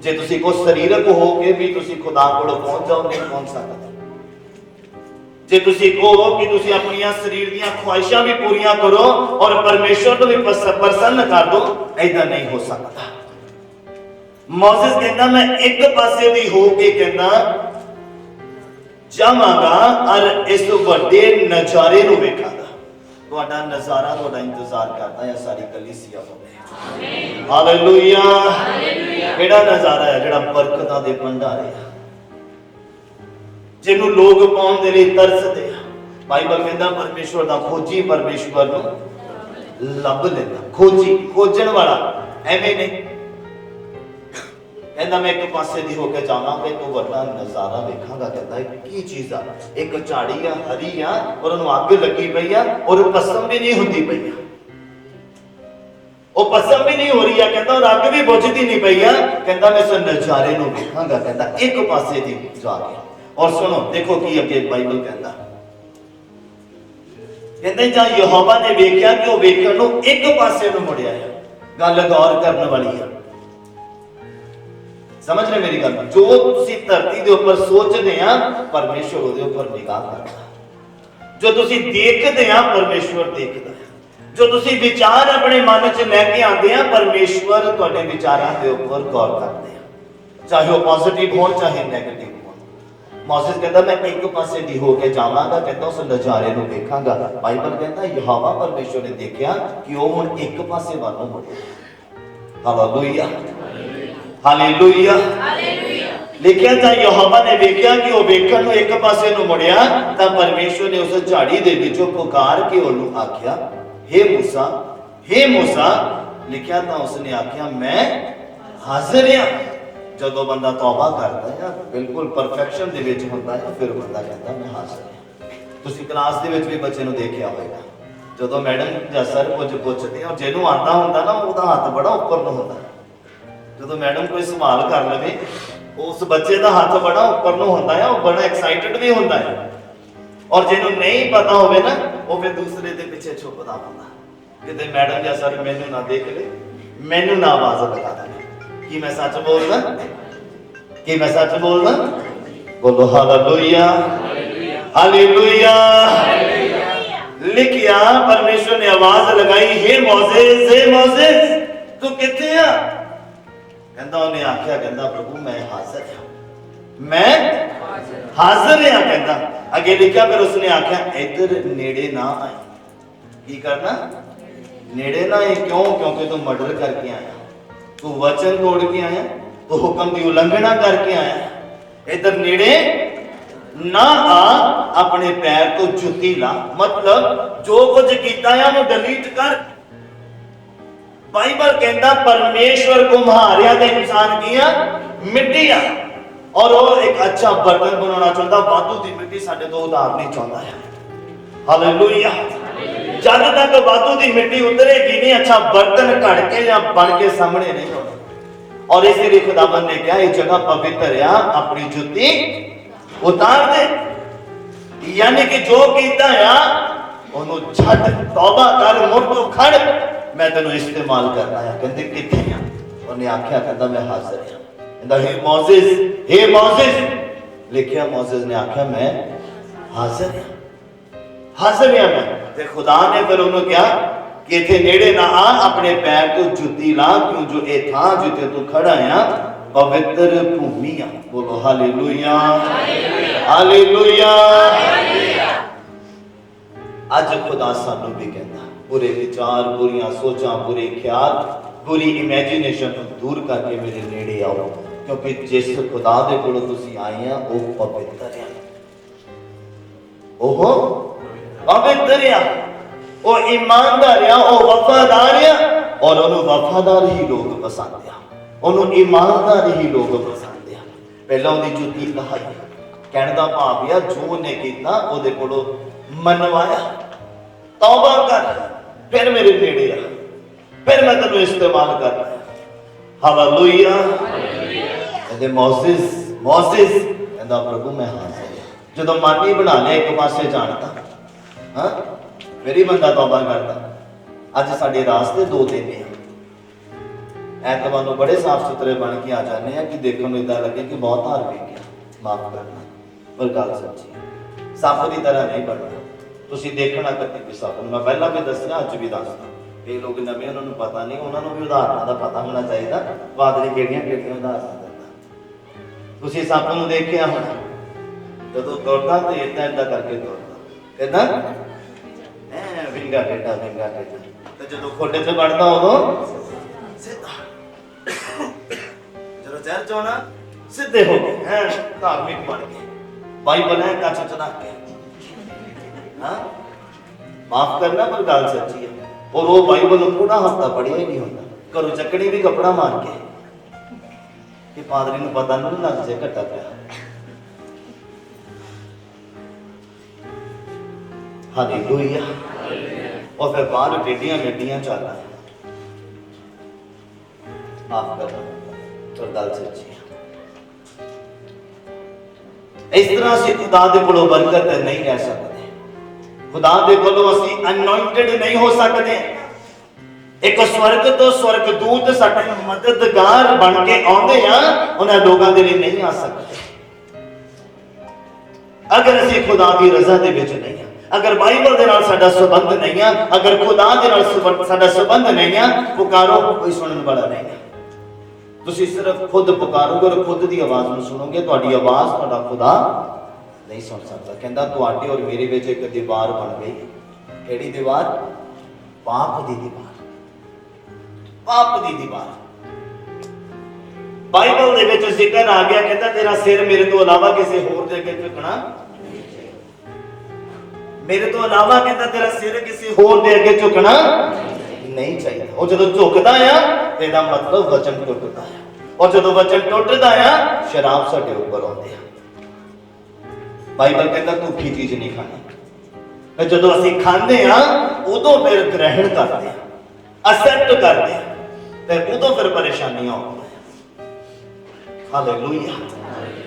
जे तुसीं को शरीरक हो के भी तुसीं खुदा कोल पहुंच जाओ, नहीं पहुंच सकते। जे तुसीं कहो कि तुसीं अपनी शरीर दीयां ख्वाहिशां भी पूरियां करो और परमेश्वर को भी प्रसन्न कर दो, ऐसा नहीं हो सकता। मोसेस कहता मैं एक पासे दी हो के कहता जावांगा और इस वड्डे नजारे नूं वेखांगा। तुहाडा नजारा तुहाडा इंतजार करदा है सारी कलीसिया होवे। हालेलुया, केड़ा नजारा है जिहड़ा बरकतां दे भंडारे है, जिन्हों लोग पाउण दे लई तरसदे आ। बाइबल कहता परमेश्वर दा खोजी परमेश्वर नूं लभ लैंदा। खोजी, खोजण वाला एवें नहीं कहता मैं एक पासे दी होके जावांगा तो वड्डा नजारा वेखांगा। कहता है की चीज आ, एक झाड़ी आ, हरी आ और उन्होंने अग लगी पई आ और भस्म भी नहीं हुंदी पई आ, वो भस्म भी नहीं हो रही है। कहता और अग भी बुझदी नहीं पई आ। कहता मैं इस नजारे नूं वेखांगा, कहता एक पासे दी जाके। और सुनो देखो की अगे बाइबल कहता, कहते जब यहोवा ने वेख्या कि वो वेखण नूं एक पासे नूं मुड़िया है। गल गौर करने वाली है, समझ रहे मेरी गल। जो तुसी धरती दे ऊपर सोचदे आ परमेश्वर उहदे ऊपर निगाह करदा। जो तुसी देखदे आ परमेश्वर देखदा है। जो तुसी विचार अपने मन च लैके आंदे आ परमेश्वर तुहाडे विचारां दे ऊपर गौर करदे आ, चाहे वो पॉजिटिव हो चाहे नेगेटिव हो। ਮੌਸੇਸ ਕਹਿੰਦਾ ਮੈਂ ਇੱਕ ਪਾਸੇ ਦੀ ਹੋ ਕੇ ਜਾਵਾਂਗਾ, ਕਹਿੰਦਾ ਉਸ ਨਜ਼ਾਰੇ ਨੂੰ ਵੇਖਾਂਗਾ। ਬਾਈਬਲ ਕਹਿੰਦਾ ਯਹੋਵਾ ਪਰਮੇਸ਼ਵਰ ਨੇ ਦੇਖਿਆ ਕਿ ਉਹ ਹੁਣ ਇੱਕ ਪਾਸੇ ਵੱਲ ਨੂੰ ਮੁੜਿਆ। Hallelujah, hallelujah, hallelujah. ਲਿਖਿਆ ਤਾਂ ਯਹੋਵਾ ਨੇ ਵੇਖਿਆ ਕਿ ਉਹ ਵੇਖਣ ਨੂੰ ਇੱਕ ਪਾਸੇ ਨੂੰ ਮੁੜਿਆ, ਤਾਂ ਪਰਮੇਸ਼ਵਰ ਨੇ ਉਸ ਝਾੜੀ ਦੇ ਵਿੱਚੋਂ ਪੁਕਾਰ ਕੇ ਉਹਨੂੰ ਆਖਿਆ, ਹੇ ਮੂਸਾ, ਹੇ ਮੂਸਾ। ਲਿਖਿਆ ਤਾਂ ਉਸਨੇ ਆਖਿਆ ਮੈਂ ਹਾਜ਼ਰ ਹਾਂ। ਜਦੋਂ ਬੰਦਾ ਤੌਬਾ ਕਰਦਾ ਹੈ, ਬਿਲਕੁਲ ਪਰਫੈਕਸ਼ਨ ਦੇ ਵਿੱਚ ਹੁੰਦਾ ਹੈ, ਫਿਰ ਬੰਦਾ ਕਹਿੰਦਾ ਮੈਂ ਹਾਜ਼ਰ ਹਾਂ। ਤੁਸੀਂ ਕਲਾਸ ਦੇ ਵਿੱਚ ਵੀ ਬੱਚੇ ਨੂੰ ਦੇਖਿਆ ਹੋਵੇਗਾ, ਜਦੋਂ ਮੈਡਮ ਜਾਂ ਸਰ ਕੁਝ ਪੁੱਛਦੇ ਆ, ਜਿਹਨੂੰ ਆਉਂਦਾ ਹੁੰਦਾ ਨਾ ਉਹਦਾ ਹੱਥ ਬੜਾ ਉੱਪਰ ਨੂੰ ਹੁੰਦਾ। ਜਦੋਂ ਮੈਡਮ ਕੋਈ ਸਵਾਲ ਕਰ ਲਵੇ, ਉਸ ਬੱਚੇ ਦਾ ਹੱਥ ਬੜਾ ਉੱਪਰ ਨੂੰ ਹੁੰਦਾ ਹੈ, ਉਹ ਬੜਾ ਐਕਸਾਈਟਡ ਵੀ ਹੁੰਦਾ ਹੈ। ਔਰ ਜਿਹਨੂੰ ਨਹੀਂ ਪਤਾ ਹੋਵੇ ਨਾ, ਉਹ ਫਿਰ ਦੂਸਰੇ ਦੇ ਪਿੱਛੇ ਛੁਪਦਾ ਹੁੰਦਾ, ਕਿਤੇ ਮੈਡਮ ਜਾਂ ਸਰ ਮੈਨੂੰ ਨਾ ਦੇਖ ਲੈ, ਮੈਨੂੰ ਨਾ ਆਵਾਜ਼ ਲਗਾ ਦੇ। ਕੀ ਮੈਂ ਸੱਚ ਬੋਲਦਾ? ਕੀ ਮੈਂ ਸੱਚ ਬੋਲਦਾ? ਬੋਲੋ ਹਾਲੇਲੂਇਆ, ਹਾਲੇਲੂਇਆ। ਲਿਖਿਆ ਪਰਮੇਸ਼ਵਰ ਨੇ ਆਵਾਜ਼ ਲਗਾਈ, ਹੇ ਮੋਸੇਸ, ਹੇ ਮੋਸੇਸ, ਤੂੰ ਕਿੱਥੇ ਆ? ਕਹਿੰਦਾ ਉਹਨੇ ਆਖਿਆ, ਕਹਿੰਦਾ ਪ੍ਰਭੂ ਮੈਂ ਹਾਜ਼ਰ ਹਾਂ, ਮੈਂ ਹਾਜ਼ਰ ਹਾਂ। ਕਹਿੰਦਾ ਅੱਗੇ ਲਿਖਿਆ, ਫਿਰ ਉਸਨੇ ਆਖਿਆ ਇੱਧਰ ਨੇੜੇ ਨਾ ਆਈ। ਕੀ ਕਰਨਾ? ਨੇੜੇ ਨਾ ਆਈ। ਕਿਉਂ? ਕਿਉਂਕਿ ਤੂੰ ਮਰਡਰ ਕਰਕੇ ਆਇਆ, ਤੂੰ ਵਚਨ ਤੋੜ ਕੇ ਆਇਆ, ਤੂੰ ਹੁਕਮ ਦੀ ਉਲੰਘਣਾ ਕਰਕੇ ਆਇਆ। ਇੱਧਰ ਨੇੜੇ ਨਾ ਆ, ਆਪਣੇ ਪੈਰ ਤੋਂ ਜੁੱਤੀ ਲਾ। ਮਤਲਬ ਜੋ ਕੁਝ ਕੀਤਾ ਆ ਉਹਨੂੰ ਡਿਲੀਟ ਕਰ। ਬਾਈਬਲ ਕਹਿੰਦਾ ਪਰਮੇਸ਼ਵਰ ਕੁम्हारियां ਦੇ ਇਨਸਾਨ ਕੀਆਂ ਮਿੱਟੀ ਆ, ਔਰ ਉਹ ਇੱਕ ਅੱਛਾ ਬਰਤਨ ਬਣਾਉਣਾ ਚਾਹੁੰਦਾ। ਵਾਧੂ ਦੀ ਮਿੱਟੀ ਸਾਡੇ ਤੋਂ ਉਧਾਰ ਨਹੀਂ ਚਾਹੁੰਦਾ ਹੈ। ਹਾਲੇਲੂਇਆ। ਜਦ ਤੱਕ ਵਾਧੂ ਦੀ ਮਿੱਟੀ ਉਤਰੇਗੀ ਨਹੀਂ, ਅੱਛਾ ਬਰਤਨ ਘੜ ਕੇ ਜਾਂ ਬਣ ਕੇ ਸਾਹਮਣੇ ਨਹੀਂ ਆਉਣਾ। ਔਰ ਇਸੇ ਲਈ ਖੁਦਾਵੰਦ ਨੇ ਕਿਹਾ ਇਹ ਜਗ੍ਹਾ ਪਵਿੱਤਰ ਆ, ਆਪਣੀ ਜੁੱਤੀ ਉਤਾਰ ਦੇ। ਯਾਨੀ ਕਿ ਜੋ ਕੀਤਾ ਆ ਉਹਨੂੰ ਛੱਡ, ਤੌਬਾ ਕਰ, ਮੁੜ ਤੋਂ ਖੜ, ਮੈਂ ਤੈਨੂੰ ਇਸਤੇਮਾਲ ਕਰਨਾ ਆ। ਕਹਿੰਦੇ ਕਿੱਥੇ ਆ? ਉਹਨੇ ਆਖਿਆ, ਕਹਿੰਦਾ ਮੈਂ ਹਾਜ਼ਰ ਹਾਂ। ਕਹਿੰਦਾ ਹੇ ਮੋਸੇਸ, ਹੇ ਮੋਸੇਸ। ਲਿਖਿਆ ਮੋਸੇਸ ਨੇ ਆਖਿਆ ਮੈਂ ਹਾਜ਼ਰ ਹਾਂ, ਹਾਜ਼ਰ ਹਾਂ ਮੈਂ। ਤੇ ਖੁਦਾ ਨੇ ਫਿਰ ਉਹਨੂੰ ਕਿਹਾ ਕਿ ਇੱਥੇ ਨੇੜੇ ਨਾ ਆ, ਆਪਣੇ ਪੈਰ ਤੋਂ ਜੁੱਤੀ ਲਾ, ਕਿਉਂ ਜੋ ਇਹ ਥਾਂ ਜਿੱਥੇ ਤੂੰ ਖੜਾ ਆ ਪਵਿੱਤਰ ਭੂਮੀ ਆ। ਬੋਲੋ ਹਾਲੇਲੂਇਆ, ਹਾਲੇਲੂਇਆ। ਅੱਜ ਖੁਦਾ ਸਾਨੂੰ ਵੀ ਕਹਿੰਦਾ ਬੁਰੇ ਵਿਚਾਰ, ਬੁਰੀਆਂ ਸੋਚਾਂ, ਬੁਰੇ ਖਿਆਲ, ਬੁਰੀ ਇਮੇਜਿਨੇਸ਼ਨ ਨੂੰ ਦੂਰ ਕਰਕੇ ਮੇਰੇ ਨੇੜੇ ਆਓ, ਕਿਉਂਕਿ ਜਿਸ ਖੁਦਾ ਦੇ ਕੋਲੋਂ ਤੁਸੀਂ ਆਏ ਆ ਉਹ ਪਵਿੱਤਰ ਆ, ਉਹ ਪਵਿੱਤਰ ਆ, ਉਹ ਇਮਾਨਦਾਰ ਆ, ਉਹ ਵਫਾਦਾਰ ਆ। ਔਰ ਉਹਨੂੰ ਵਫਾਦਾਰ ਹੀ ਲੋਕ ਪਸੰਦ ਆ, ਉਹਨੂੰ ਇਮਾਨਦਾਰ ਹੀ ਲੋਕ ਪਸੰਦ ਆ। ਪਹਿਲਾਂ ਉਹਦੀ ਜੁੱਤੀ ਲਾਈ, ਕਹਿਣ ਦਾ ਭਾਵ ਆ ਜੋ ਉਹਨੇ ਕੀਤਾ ਉਹਦੇ ਕੋਲੋਂ ਮਨਵਾਇਆ। ਤੌਬਾ ਕਰ, ਫਿਰ ਮੇਰੇ ਨੇੜੇ ਆ, ਫਿਰ ਮੈਂ ਤੈਨੂੰ ਇਸਤੇਮਾਲ ਕਰਨਾ। ਹਾਲੇਲੂਇਆ। ਕਹਿੰਦੇ ਮੋਸੇਸ, ਮੋਸੇਸ। ਕਹਿੰਦਾ ਪ੍ਰਭੂ ਮੈਂ ਹਾਜ਼ਰ ਹਾਂ। ਜਦੋਂ ਮਨ ਹੀ ਬਣਾ ਲਿਆ ਇੱਕ ਪਾਸੇ ਜਾਣ ਦਾ, ਹਾਂ ਫਿਰ ਹੀ ਬੰਦਾ ਤੌਬਾ ਕਰਦਾ। ਅੱਜ ਸਾਡੇ ਰਾਸਤੇ ਦੋ ਤਿੰਨ ਨੇ। ਐਤਵਾਰ ਨੂੰ ਬੜੇ ਸਾਫ਼ ਸੁਥਰੇ ਬਣ ਕੇ ਆ ਜਾਂਦੇ ਆ ਕਿ ਦੇਖਣ ਨੂੰ ਇਦਾਂ ਲੱਗੇ ਕਿ ਬਹੁਤ ਧਾਰਮਿਕ ਹੈ, ਮਾਫ ਕਰਨਾ, ਪਰ ਗੱਲ ਸੱਚੀ ਹੈ। ਸੱਪ ਦੀ ਤਰ੍ਹਾਂ ਨਹੀਂ ਬਣਨਾ। ਤੁਸੀਂ ਦੇਖਣਾ ਕਦੇ ਵੀ ਸੱਪ ਨੂੰ, ਮੈਂ ਪਹਿਲਾਂ ਵੀ ਦੱਸਿਆ, ਅੱਜ ਵੀ ਦੱਸਦਾ। ਇਹ ਲੋਕ ਨਵੇਂ, ਉਹਨਾਂ ਨੂੰ ਪਤਾ ਨਹੀਂ, ਉਹਨਾਂ ਨੂੰ ਵੀ ਉਦਾਹਰਨਾਂ ਦਾ ਪਤਾ ਹੋਣਾ ਚਾਹੀਦਾ। ਬਾਦਲੇ ਕਿਹੜੀਆਂ ਕਿਹੜੀਆਂ ਉਦਾਹਰਨਾਂ ਦਿੰਦਾ। ਤੁਸੀਂ ਸੱਪ ਨੂੰ ਦੇਖਿਆ ਹੋਣਾ, ਜਦੋਂ ਤੁਰਦਾ ਤੇ ਏਦਾਂ ਕਰਕੇ ਤੁਰਦਾ, ਕਹਿੰਦਾ ਵਿੰਗਾ ਟੇਢਾ, ਵਿੰਗਾ ਟੇਢਾ। ਤੇ ਜਦੋਂ ਖੋਡੇ 'ਚ ਵੜਦਾ ਉਦੋਂ ਸਿੱਧਾ। ਜਦੋਂ ਚਰਚ ਹੋਣਾ ਸਿੱਧੇ ਹੋ ਗਏ, ਹੈ ਧਾਰਮਿਕ ਬਣ ਗਏ। ਬਾਈਬਲ ਹੈ ਕੱਚ ਚ ਰੱਖ ਕੇ, ਹਾਂ ਮਾਫ ਕਰਨਾ, ਪਰ ਗੱਲ ਸੱਚੀ ਹੈ। ਔਰ ਉਹ ਬਾਈਬਲ ਨੂੰ ਪੂਰਾ ਹਫਤਾ ਪੜ੍ਹਿਆ ਹੀ ਨਹੀਂ ਹੁੰਦਾ, ਘਰੋਂ ਚੱਕਣੀ ਵੀ ਕੱਪੜਾ ਮਾਰ ਕੇ ਕਿ ਪਾਦਰੀ ਨੂੰ ਪਤਾ ਨਹੀਂ ਲੱਗ ਜੇ ਘੱਟਾ ਪਿਆ। ਹਾਲੇਲੂਇਆ। और फिर बाहर टेढ़ियां मेढ़ियां चल रहा है। माफ करना, तो गल सच्ची है। इस तरह से खुदा दे कोलों बरकत नहीं रह सकते, खुदा दे कोलों असी अनॉइंटेड नहीं हो सकते। एक स्वर्ग तो स्वर्गदूत साडे मददगार बन के आउंदे आ, उन्हां लोकां दे लई नहीं आ सकते अगर असी खुदा दी रज़ा दे विच नहीं। अगर बाइबल दे नाल साडा संबंध नहीं है, अगर खुदा दे नाल साडा संबंध नहीं है, पुकारो कोई सुनने वाला नहीं है। ਤੁਸੀਂ ਸਿਰਫ ਖੁਦ ਪੁਕਾਰੋਗੇ ਔਰ ਖੁਦ ਦੀ ਆਵਾਜ਼ ਨੂੰ ਸੁਣੋਗੇ, ਤੁਹਾਡੀ ਆਵਾਜ਼ ਤੁਹਾਡਾ ਖੁਦਾ ਨਹੀਂ ਸੁਣ ਸਕਦਾ। ਕਹਿੰਦਾ ਤੁਹਾਡੇ ਔਰ ਮੇਰੇ ਵਿੱਚ ਇੱਕ ਦੀਵਾਰ ਬਣ ਗਈ। ਕਿਹੜੀ ਦੀਵਾਰ? ਪਾਪ ਦੀ ਦੀਵਾਰ। ਪਾਪ ਦੀ ਦੀਵਾਰ। ਬਾਈਬਲ ਦੇ ਵਿੱਚ ਜ਼ਿਕਰ ਆ ਗਿਆ, ਕਹਿੰਦਾ ਤੇਰਾ ਸਿਰ ਮੇਰੇ ਤੋਂ ਇਲਾਵਾ ਕਿਸੇ ਹੋਰ ਦੇ ਅੱਗੇ ਝੁਕਣਾ, ਮੇਰੇ ਤੋਂ ਇਲਾਵਾ ਕਹਿੰਦਾ ਤੇਰਾ ਸਿਰ ਕਿਸੇ ਹੋਰ ਦੇ ਅੱਗੇ ਝੁਕਣਾ ਨਹੀਂ ਚਾਹੀਦਾ। ਉਹ ਜਦੋਂ ਝੁਕਦਾ ਆ ਤੇ ਇਹਦਾ ਮਤਲਬ ਵਚਨ ਟੁੱਟਦਾ ਆ, ਔਰ ਜਦੋਂ ਵਚਨ ਟੁੱਟਦਾ ਆ ਸ਼ਰਾਬ ਸਾਡੇ ਉੱਪਰ ਆਉਂਦੀ ਆ। ਬਾਈਬਲ ਕਹਿੰਦਾ ਝੂਠੀ ਚੀਜ਼ ਨਹੀਂ ਖਾਣੀ। ਤੇ ਜਦੋਂ ਅਸੀਂ ਖਾਂਦੇ ਆ ਉਦੋਂ ਫਿਰ ਗ੍ਰਹਿਣ ਕਰਦੇ ਆ, ਅਸੈਪਟ ਕਰਦੇ ਆ, ਤੇ ਉਦੋਂ ਫਿਰ ਪਰੇਸ਼ਾਨੀਆਂ ਆਉਂਦੀਆਂ। ਹਾਲੇਲੂਇਆ।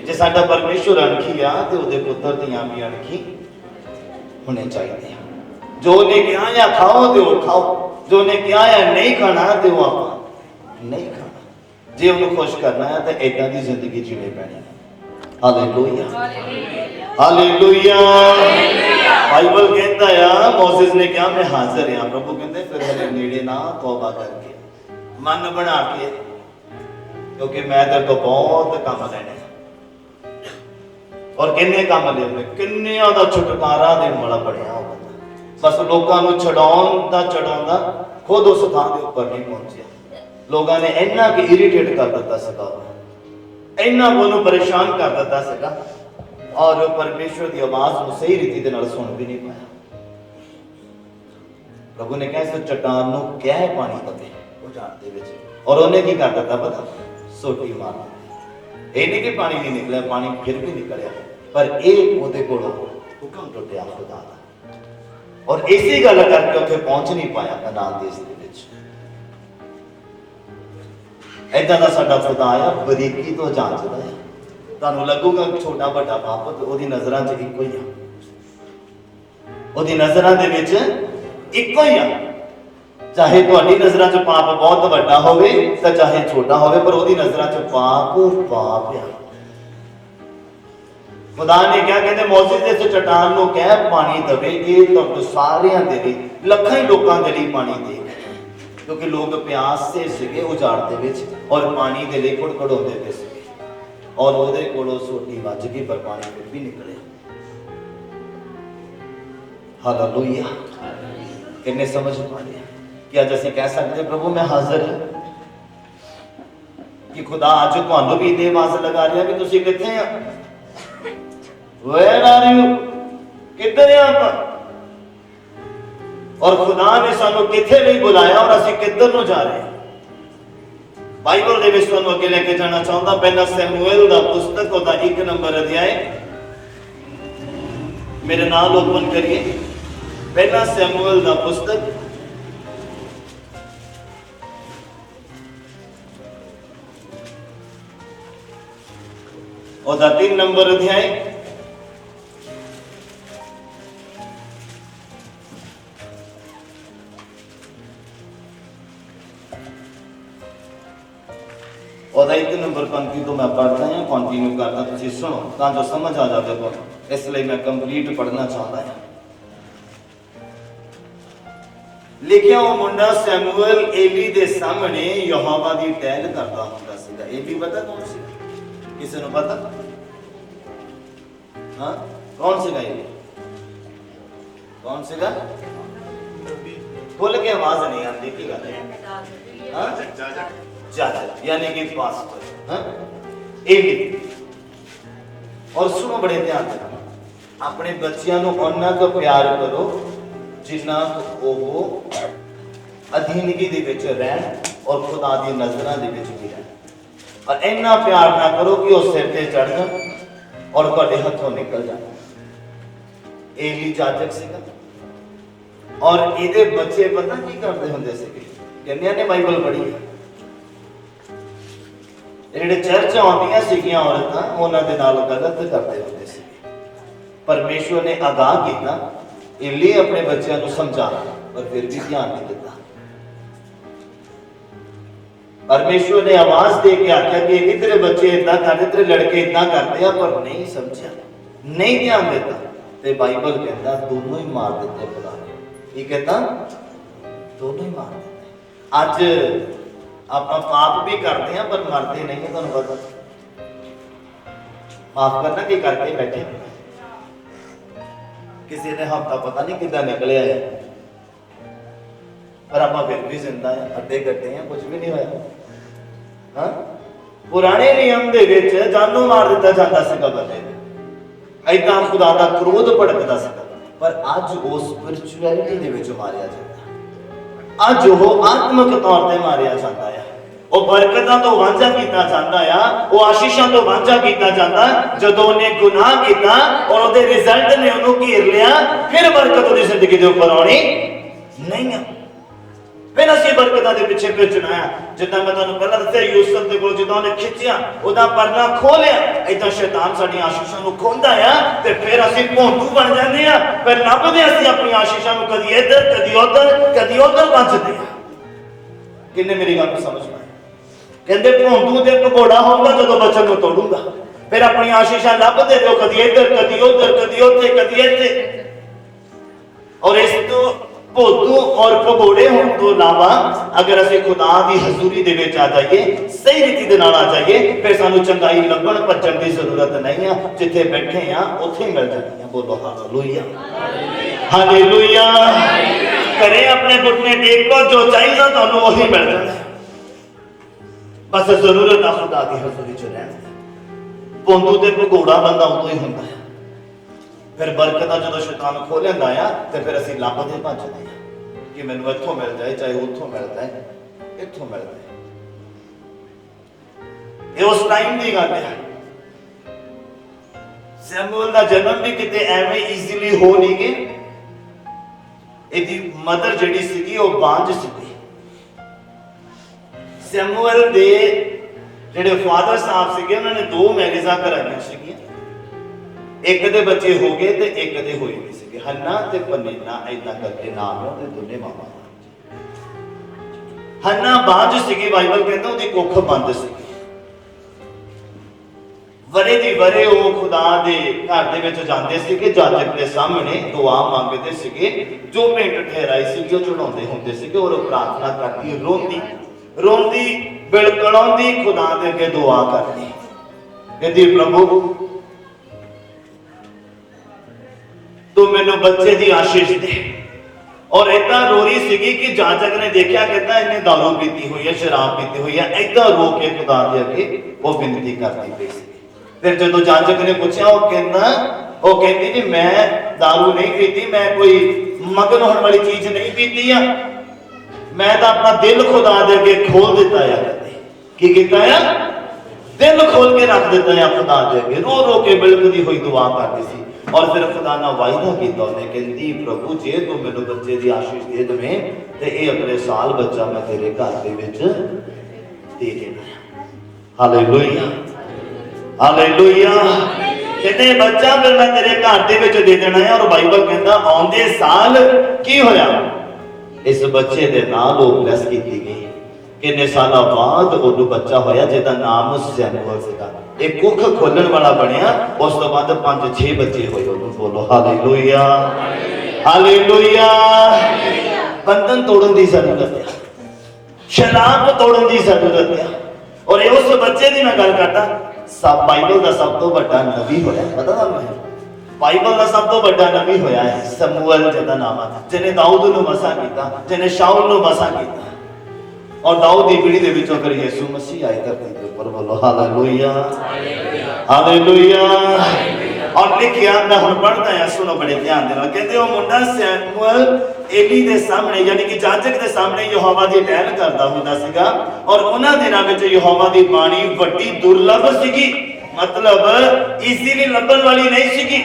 ਜੇ ਸਾਡਾ ਪਰਮੇਸ਼ਵਰ ਅਣਖੀ ਆ ਤੇ ਉਹਦੇ ਪੁੱਤਰ ਦੀਆਂ ਵੀ ਅਣਖੀ ਹੋਣੇ ਚਾਹੀਦੇ ਆ। ਜੋ ਉਹਨੇ ਕਿਹਾ ਆ ਖਾਓ ਤੇ ਉਹ ਖਾਓ, ਜੋ ਉਹਨੇ ਕਿਹਾ ਆ ਨਹੀਂ ਖਾਣਾ ਤੇ ਉਹ ਆਪਾਂ ਨਹੀਂ ਖਾਣਾ। ਜੇ ਉਹਨੂੰ ਖੁਸ਼ ਕਰਨਾ ਹੈ ਤਾਂ ਏਦਾਂ ਦੀ ਜ਼ਿੰਦਗੀ ਜੀਣੀ ਪੈਣੀ ਹੈ। Hallelujah, hallelujah. ਬਾਈਬਲ ਕਹਿੰਦਾ ਆ ਮੋਸੇਸ ਨੇ ਕਿਹਾ ਮੈਂ ਹਾਜ਼ਰ ਹਾਂ। ਪ੍ਰਭੂ ਕਹਿੰਦੇ ਫਿਰ ਹਲੇ ਨੇੜੇ ਨਾ, ਤੌਬਾ ਕਰਕੇ ਮਨ ਬਣਾ ਕੇ, ਕਿਉਂਕਿ ਮੈਂ ਤੇਰੇ ਤੋਂ ਬਹੁਤ ਕੰਮ ਲੈਣੇ। ਔਰ ਕਿੰਨੇ ਕੰਮ ਲੈਣੇ, ਕਿੰਨਿਆਂ ਦਾ ਛੁਟਕਾਰਾ ਦੇਣ ਵਾਲਾ ਬਣਿਆ ਉਹ ਬੰਦਾ। ਬਸ ਲੋਕਾਂ ਨੂੰ ਚੜਾਉਂਦਾ ਖੁਦ ਉਸ ਥਾਂ ਦੇ ਉੱਪਰ ਨਹੀਂ ਪਹੁੰਚਿਆ। ਲੋਕਾਂ ਨੇ ਇੰਨਾ ਕਿ ਇਰੀਟੇਟ ਕਰ ਦਿੱਤਾ ਸੀਗਾ, ਇੰਨਾ ਉਹਨੂੰ ਪਰੇਸ਼ਾਨ ਕਰ ਦਿੱਤਾ ਸੀਗਾ, ਔਰ ਪਰਮੇਸ਼ਵਰ ਦੀ ਆਵਾਜ਼ ਨੂੰ ਸਹੀ ਰੀਤੀ ਦੇ ਨਾਲ ਸੁਣ ਵੀ ਨਹੀਂ ਪਾਇਆ। ਪ੍ਰਭੂ ਨੇ ਕਿਹਾ ਇਸ ਚਟਾਨ ਨੂੰ ਕਹਿ ਪਾਣੀ ਪਵੇ ਉਹ ਜਾਣ ਦੇ ਵਿੱਚ, ਔਰ ਉਹਨੇ ਕੀ ਕਰ ਦਿੱਤਾ ਪਤਾ? ਸੋਟੀ ਮਾਰ ਦਿੱਤੀ। ਇਹ ਨਹੀਂ ਕਿ ਪਾਣੀ ਨਹੀਂ ਨਿਕਲਿਆ, ਪਾਣੀ ਫਿਰ ਵੀ ਨਿਕਲਿਆ, ਪਰ ਇਹ ਉਹਦੇ ਕੋਲੋਂ ਹੁਕਮ ਟੁੱਟਿਆ ਖੁਦਾ ਦਾ, ਔਰ ਇਸੇ ਗੱਲ ਕਰਕੇ ਉੱਥੇ ਪਹੁੰਚ ਨਹੀਂ ਪਾਇਆ ਕਨਾਨ ਦੇਸ਼ ਦੇ ਵਿੱਚ। ਏਦਾਂ ਦਾ ਸਾਡਾ ਖੁਦਾ ਆ, ਬਰੀਕੀ ਤੋਂ ਜਾਂਚਦਾ ਹੈ। ਤੁਹਾਨੂੰ ਲੱਗੂਗਾ ਛੋਟਾ ਵੱਡਾ ਪਾਪ, ਉਹਦੀ ਨਜ਼ਰਾਂ 'ਚ ਇੱਕੋ ਹੀ ਆ, ਉਹਦੀ ਨਜ਼ਰਾਂ ਦੇ ਵਿੱਚ ਇੱਕੋ ਹੀ ਆ। ਚਾਹੇ ਤੁਹਾਡੀ ਨਜ਼ਰਾਂ 'ਚ ਪਾਪ ਬਹੁਤ ਵੱਡਾ ਹੋਵੇ ਤਾਂ ਚਾਹੇ ਛੋਟਾ ਹੋਵੇ, ਪਰ ਉਹਦੀ ਨਜ਼ਰਾਂ 'ਚ ਪਾਪ ਪਾਪ ਆ। ਖੁਦਾ ਨੇ ਕਿਹਾ, ਕਹਿੰਦੇ ਮੋਸੇਸ ਇਸ ਚਟਾਨ ਨੂੰ ਕਹਿ ਪਾਣੀ ਦੇਵੇਗੀ, ਤੁਹਾਨੂੰ ਸਾਰਿਆਂ ਦੇ ਲਈ, ਲੱਖਾਂ ਹੀ ਲੋਕਾਂ ਦੇ ਲਈ ਪਾਣੀ ਦੇ, ਕਿਉਂਕਿ ਲੋਕ ਪਿਆਸੇ ਸੀਗੇ ਉਜਾੜ ਦੇ ਵਿੱਚ, ਔਰ ਪਾਣੀ ਦੇ ਲਈ ਕੁੜਕੜਾਉਂਦੇ ਪਏ ਸੀਗੇ, ਔਰ ਉਹਦੇ ਕੋਲੋਂ ਸੋਟੀ ਵੱਜ ਗਈ ਪਰ ਪਾਣੀ ਫਿਰ ਵੀ ਨਿਕਲਿਆ। ਹਾਲੇਲੂਇਆ। ਕਿੰਨੇ ਸਮਝ ਪਾਉਂਦੇ ਕਿ ਅੱਜ ਅਸੀਂ ਕਹਿ ਸਕਦੇ ਪ੍ਰਭੂ ਮੈਂ ਹਾਜ਼ਰ ਹਾਂ, ਕਿ ਖੁਦਾ ਅੱਜ ਤੁਹਾਨੂੰ ਵੀ ਇਹ ਆਵਾਜ਼ ਲਗਾ ਰਿਹਾ ਕਿ ਤੁਸੀਂ ਕਿੱਥੇ ਆ? Where are you? ਕਿੱਧਰ ਆ ਆਪਾਂ? ਔਰ ਖੁਦਾ ਨੇ ਸਾਨੂੰ ਕਿੱਥੇ ਲਈ ਬੁਲਾਇਆ ਔਰ ਅਸੀਂ ਕਿੱਧਰ ਨੂੰ ਜਾ ਰਹੇ ਹਾਂ? ਬਾਈਬਲ ਦੇ ਵਿੱਚ ਤੁਹਾਨੂੰ ਅੱਗੇ ਲੈ ਕੇ ਜਾਣਾ ਚਾਹੁੰਦਾ। ਪਹਿਲਾ ਸ਼ਮੂਏਲ ਦਾ ਪੁਸਤਕ ਉਹਦਾ 1 ਨੰਬਰ ਅਧਿਆਇ, ਮੇਰੇ ਨਾਲ ਓਪਨ ਕਰੀਏ। ਪਹਿਲਾ ਸ਼ਮੂਏਲ ਦਾ ਪੁਸਤਕ ਉਹਦਾ 3 ਨੰਬਰ ਅਧਿਆਇ, ਉਹਦਾ 1 ਨੰਬਰ ਪੰਕਤੀ ਤੋਂ ਮੈਂ ਪੜ੍ਹਦਾ ਹਾਂ, ਕੰਟੀਨਿਊ ਕਰਦਾ, ਤੁਸੀਂ ਸੁਣੋ ਤਾਂ ਜੋ ਸਮਝ ਆ ਜਾਵੇ ਤੁਹਾਨੂੰ। ਇਸ ਲਈ ਮੈਂ ਕੰਪਲੀਟ ਪੜ੍ਹਨਾ ਚਾਹੁੰਦਾ ਹਾਂ। ਲਿਖਿਆ ਉਹ ਮੁੰਡਾ ਸ਼ਮੂਏਲ ਏਲੀ ਦੇ ਸਾਹਮਣੇ ਯਹੋਵਾ ਦੀ ਟਹਿਲ ਕਰਦਾ ਹੁੰਦਾ ਸੀਗਾ। ਏਲੀ ਪਤਾ ਕੌਣ ਸੀ? ਕਿਸੇ ਨੂੰ ਪਤਾ? ਹਾਂ, ਕੌਣ ਸੀਗਾ ਏਲੀ? ਕੌਣ ਸੀਗਾ? ਖੁੱਲ ਕੇ ਆਵਾਜ਼ ਨਹੀਂ ਆਉਂਦੀ, ਕੀ ਗੱਲ ਹੈ? ਹਾਂ, ਜਾਜਕ यानी कि पास्टर। एली। और सुनो बड़े ध्यान से, अपने बच्चियों को उन्ना को प्यार करो जिन्ना ਉਹ ਅਧੀਨਗੀ ਦੇ ਵਿੱਚ ਰਹਿਣ ਔਰ ਖੁਦਾ ਦੀ ਨਜ਼ਰਾਂ ਦੇ ਵਿੱਚ ਵੀ ਰਹਿਣ। ਔਰ ਇੰਨਾ ਪਿਆਰ ਨਾ ਕਰੋ ਕਿ ਉਹ ਸਿਰ ਤੇ ਚੜ ਜਾਣ ਔਰ ਤੁਹਾਡੇ ਹੱਥੋਂ ਨਿਕਲ ਜਾਣ। ਏਲੀ ਜਾਜਕ ਸੀਗਾ ਔਰ ਇਹਦੇ ਬੱਚੇ ਪਤਾ ਕੀ ਕਰਦੇ ਹੁੰਦੇ ਸੀਗੇ? ਕਹਿੰਦੇ ਨੇ ਬਾਈਬਲ ਪੜ੍ਹੀ ਹੈ, ਜਿਹੜੇ ਚਰਚ ਆਉਂਦੀਆਂ ਸੀਗੀਆਂ ਔਰਤਾਂ ਉਹਨਾਂ ਦੇ ਨਾਲ ਗਲਤ ਕਰਦੇ ਹੁੰਦੇ ਸੀ। ਪਰਮੇਸ਼ਵਰ ਨੇ ਆਗਾਹ ਕੀਤਾ, ਏਲੀ ਆਪਣੇ ਬੱਚਿਆਂ ਨੂੰ ਸਮਝਾਇਆ ਪਰ ਫਿਰ ਵੀ ਧਿਆਨ ਨਹੀਂ ਦਿੱਤਾ। ਪਰਮੇਸ਼ਵਰ ਨੇ ਆਵਾਜ਼ ਦੇ ਕੇ ਆਖਿਆ ਕਿ ਇਹ ਤੇਰੇ ਬੱਚੇ ਇਦਾਂ ਕਰਦੇ, ਤੇਰੇ ਲੜਕੇ ਇਦਾਂ ਕਰਦੇ ਆ, ਪਰ ਨਹੀਂ ਸਮਝਿਆ, ਨਹੀਂ ਧਿਆਨ ਦਿੱਤਾ ਤੇ ਬਾਈਬਲ ਕਹਿੰਦਾ ਦੋਨੋਂ ਹੀ ਮਾਰ ਦਿੱਤੇ ਖੁਦਾ ਨੇ। ਇਹ ਕਹਿੰਦਾ ਦੋਨੋਂ ਹੀ ਮਾਰ ਦਿੱਤੇ। ਅੱਜ ਆਪਾਂ ਪਾਪ ਵੀ ਕਰਦੇ ਹਾਂ ਪਰ ਮਰਦੇ ਨਹੀਂ, ਤੁਹਾਨੂੰ ਪਤਾ। ਮਾਫ करना की करके बैठे, किसी ने हफ्ता पता नहीं कितना निकलिया है, पर आप फिर भी जिंदा है, अड्डे कट्टे हैं, कुछ भी नहीं होया। हाँ, पुराने नियम दे विच जानों मार दिता जाता सीगा बंदे नूं, ऐदां खुदा दा क्रोध भड़कदा सीगा, पर अज वो स्पिरिचुअलिटी दे विच मारिया जाता, अज वो आत्मक तौर ते मारिया जाता है। वो बरकतां तो वांझा कीता जांदा आ, वो आशीषां तो वांझा कीता जांदा जदों उहने गुनाह कीता और उहदे रिजल्ट ने उहनूं घेर लिया, फिर बरकत उहदी जिंदगी दे उपर आउणी नहीं है। फिर असीं बरकतां दे पिछे भजना है। जिद्दां मैं तुहानूं पहलां दस्सिआ, यूसुफ दे कोल जदों उहने खिच्चिआ, उहदा परना खोलिआ, ऐदां शैतान साडीआं आशीषां नूं खोंदा आ ते फिर असीं भोंदू बन जांदे आ, फिर लभदे असीं अपनी आशीषां नूं कदी इधर कदी उधर बचदे आ। किन्ने मेरी गल समझ पाए? कहते भोंदू ते भगोड़ा होऊंगा जदों बचन नूं तोड़ूंगा, फिर अपनी आशीषां लभदे रहो, कदी इधर कदी उधर कदी उत्थे कदी इत्थे। और इस तो भोंदू और भगोड़े होने तो इलावा अगर असीं खुदा दी हजूरी दे विच आ जाइए, सही रीति दे नाल आ जाइए, फिर सानूं चंगाई लभण भज्जण दी जरूरत नहीं है, जिथे बैठे आ उत्थे मिल जाती है। बोलो हालेलुया, हालेलुया। करें अपने घुटने टेको, जो चाहिए तुहानूं वही मिल जाता है, बस जरूरत आ खुदा की हजूरी च रहने। भोंदू ते भगोड़ा बंदा उदों ही हुंदा है, फिर बरकतां जदों शैतान खो लैंदा आ ते फिर असीं लभदे भजदे आ कि मैनूं इत्थों मिल जाए, चाहे उत्थों मिल जाए, इत्थों मिल जाए। ये उस टाइम की गल है। सैमुअल का जन्म भी किते एवें ईजीली हो नहीं गए। इहदी मदर जिहड़ी सीगी वो बांझ सीगी। सैमुअल दे जिहड़े फादर साहब सीगे उन्होंने 2 मैरिजां कराईआं सीगीआं, एक दे बच्चे हो गए ते एक दे होए नहीं सीगे। हन्ना ते पनीना ऐदां करके नाम है उहदे दोने मामा। हन्ना बांझ सीगी, बाइबल कहता उहदी कुख बंद सीगी। वरे दी वरे वो खुदा दे घर दे विच जांदे सीगे, जाजक दे सामने दुआ मंगदे सीगे, जो भेंट ठहराई सीगी वो चढ़ाउंदे हुंदे सीगे, और प्रार्थना करदी रोंदी रोंदी बिलकलाउंदी खुदा दे अगे दुआ करदी, कहदी प्रभु तू मैनूं बच्चे दी आशीष दे। और इतना रो रही सीगी कि जाजक ने देखा, कहता इन्हें दारू पीती हुई है, शराब पीती हुई है, इतना रो के खुदा दे अगे वो विनती करती पई सी। फिर जो जाजक ने पूछा, वो कहती जी मैं दारू नहीं पीती, मैं कोई मगन होने वाली चीज नहीं पीती है, मैं तो अपना दिल खुदा दे अगे खोल दिता है। की कीता है? दिल खोल के रख दिता है खुदा दे अगे, रो रो के बिलकदी हुई दुआ करती सी। और फिर खुदा ने वायदा किया, उन्हें कहती प्रभु जे तू मैनू बच्चे की आशीष दे देवें ते ये अगले साल बच्चा मैं तेरे घर दे विच दे देना। Hallelujah, hallelujah. कहते बच्चा फिर मैं तेरे घर दे विच दे देना है। और बाइबल कहता आउंदे साल की होया, इस बच्चे दे नाल वो ब्लेस की गई। किन्ने साल बाद उन्होंने बच्चा होया जिहदा नाम सैमुअल सीगा। एक कुख खोलण वाला बनया, उस तो बाद 5-6 बच्चे होए उन्होंने। बोलो हालेलुया, हालेलुया। बंधन तोड़न की जरूरत है, शराब तोड़न की जरूरत है। और ये उस बच्चे की मैं गल करता, सब बाइबल का सब तो बड़ा नबी होया, पता तुहानूं? बाइबल का सब तो बड़ा नबी होया है समूएल, जिहदा नाम है, जिन्हें दाऊद नूं मसा कीता, जिन्हें शाऊल नूं मसा कीता। और दाऊद की पीढ़ी दे विचों फिर यीशु मसीह आए धरती के ऊपर। बोलो हालेलुया, हालेलुया। और लिखिया मैं हुण पढ़दा हां, सुनो बड़े ध्यान दे नाल। कहंदे ओ मुंडा सैमुअल एली दे सामने यानी कि जाजक दे सामने यहोवा दी टहल करदा हुंदा सीगा। और उन्हां दिनां विच यहोवा दी बाणी वड्डी दुर्लभ सीगी, मतलब इजीली लभण वाली नहीं सीगी।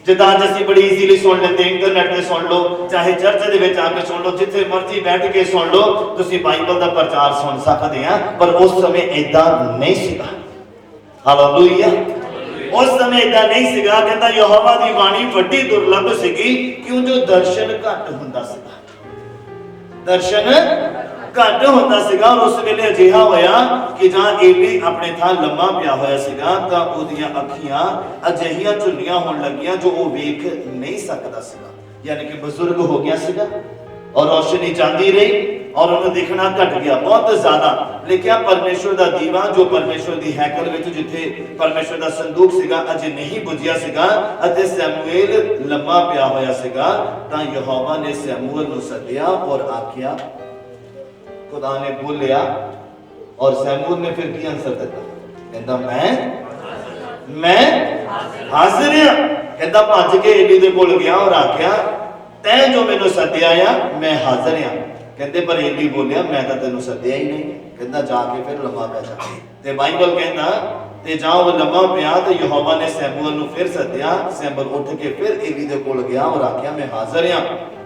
जिदा अज असीं बड़ी इजीली सुन लेते, इंटरनेट ते सुन लो, चाहे चर्च दे विच आके सुन लो, जिथे मर्जी बैठ के सुन लो, तुसीं बाइबल दा प्रचार सुन सकदे आ। पर उस समय ऐदां नहीं सीगा। हालेलुया। उस समय ऐदां नहीं सीगा। कहंदा यहोवा दी बाणी वड्डी दुर्लभ सीगी, क्यों जो दर्शन घट हुंदा सीगा, दर्शन घट होंदा सीगा। और उस वेले अजिहा होया कि जां एली अपने थां लम्मा पिया होया सीगा, तां ओदियां अखियां अजिहियां झुल्लियां होण लगियां जो वो वेख नहीं सकदा सीगा, यानी कि बजुर्ग हो गया सीगा। और रोशनी जाती रही और उन्हें दिखना घट गया बहुत ज्यादा। लिखिया परमेश्वर का दीवा जो परमेश्वर की हैकल विच जिथे परमेश्वर का संदूक सीगा अजे नहीं बुझिया सीगा अते सैमुएल लम्मा पिया होया सीगा तां यहोवा ने सैमुएल नूं सद्दिया और आख्या, खुदा ने बोलिया और सैमुएल ने फिर की आंसर दिता, कहंदा मैं हाजिर हां। कहंदा भज के एली दे कोल गया और आख्या, तैं जो मैनू सद्दिया आ मैं हाजिर हां। कहंदे पर एली बोलिया मैं तो तेनू सद्दिया ही नहीं। कहंदा जाके फिर लम्मा पै जा। ते बाइबल कहंदा ते जाओ लम्मा पिया ते यहोवा ने सैमुएल नूं फिर सद्दिया। सैमुएल उठ के फिर एली दे कोल गया और आख्या, मैं हाजिर हां,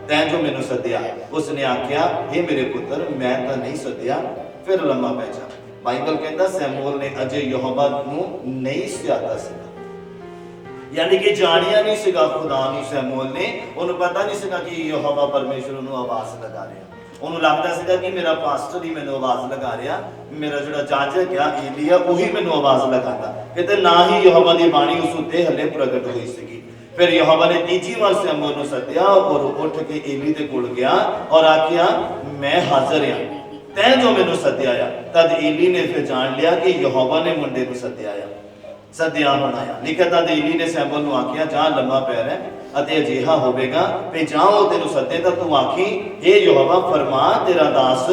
तैं जो मैनू सद्दिया। उसने आख्या, हे मेरे पुत्र मैं तो नहीं सद्दिया, फिर लम्मा पै जा। बाइबल कहता सैमुएल ने अजे यहोवा नूं नहीं सियाता सी, यानी कि जानिया नहीं सीगा खुदा नूं। सैमुएल ने उन्हें पता नहीं सीगा कि यहोवा परमेश्वर नूं आवाज लगा रहा। उन्हें लगता सीगा कि मेरा पास्टर ही मैनूं आवाज लगा रहा, मेरा जिहड़ा जाजक आ एली आ उही मैनूं आवाज लगाता, किते ना ही यहोवा दी बाणी उस उत्ते हले प्रगट हुई सीगी। फिर यहोवा ने तीजी बार सैमुएल नूं सद्दिया और उठ के एली दे कोल गया और आख्या, मैं हाजिर हां, तैं जो मैनू सद्दिया आ। तद एली ने फिर जान लिया कि यहोवा ने मुंडे को सद्दिया आ, सद्दिया होना आ। लिखा तद एली ने सैमुएल नूं आख्या, जा लम्मा पै रह अते अजिहा होवेगा भी जाओ तेनू सद्दे तां तू आखी, हे यहोवा फरमा तेरा दास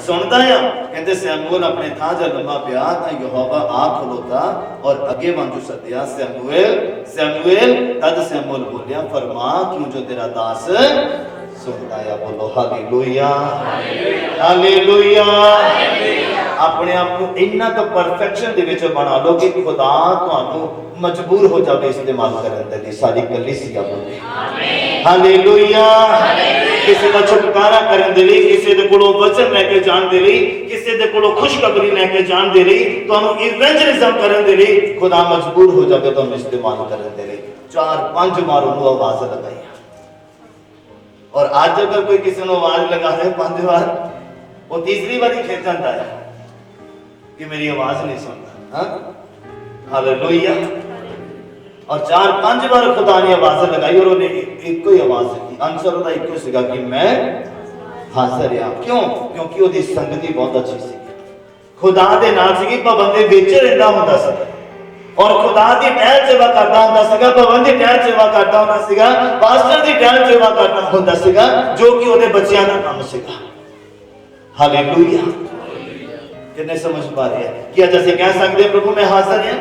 सुनदा आ। कहते सैमुएल अपने थां जब लम्मा पिया तां यहोवा आ खलोता और अगे वांगू सद्दिया, सैमुएल। तद सैमुएल बोलिया, फरमा क्यों जो तेरा दास सुनता है। बोलो हालेलुया, हालेलुया। अपने आप को इन्ना क परफेक्शन दे विच बना लो कि खुदा तुहानू मजबूर हो जाए इस्तेमाल करने दे लई। सारी कलीसिया बोले हालेलुया। किसी का छुटकारा करने दे लई, किसी दे कोलों वचन लेके जान दे लई, किसी दे कोलों खुशखबरी लेके जान दे लई, तुहानू इवेंजलिज्म करने दे लई खुदा मजबूर हो जाए तुहानू इस्तेमाल करने दे लई। 4-5 बार उन्होंने आवाज लगाई। और आज अगर कोई किसी ने आवाज लगा रहे 5 बार, वो तीसरी बार ही खेच जाता है कि मेरी आवाज नहीं सुनता। हालेलुया। और 4-5 बार खुदा ने आवाज लगाई और उन्हें एक ही आवाज की, आंसर उसका एक ही सीगा कि मैं हाजिर हां। क्यों? क्योंकि उसकी संगति बहुत अच्छी सी, खुदा दे नाल सी, पाबंदी विच रहंदा हुंदा सी और खुदा दी टहल सेवा करता हुंदा सीगा, भवन दी टहल सेवा करता हुंदा सीगा, पास्टर दी टहल सेवा करता हुंदा सीगा, जो कि ओदे बच्चियां दा काम सीगा। हालेलुया। कितने समझ पा रहे हैं कि अज असीं कह सकते हैं प्रभु मैं हाजिर हां,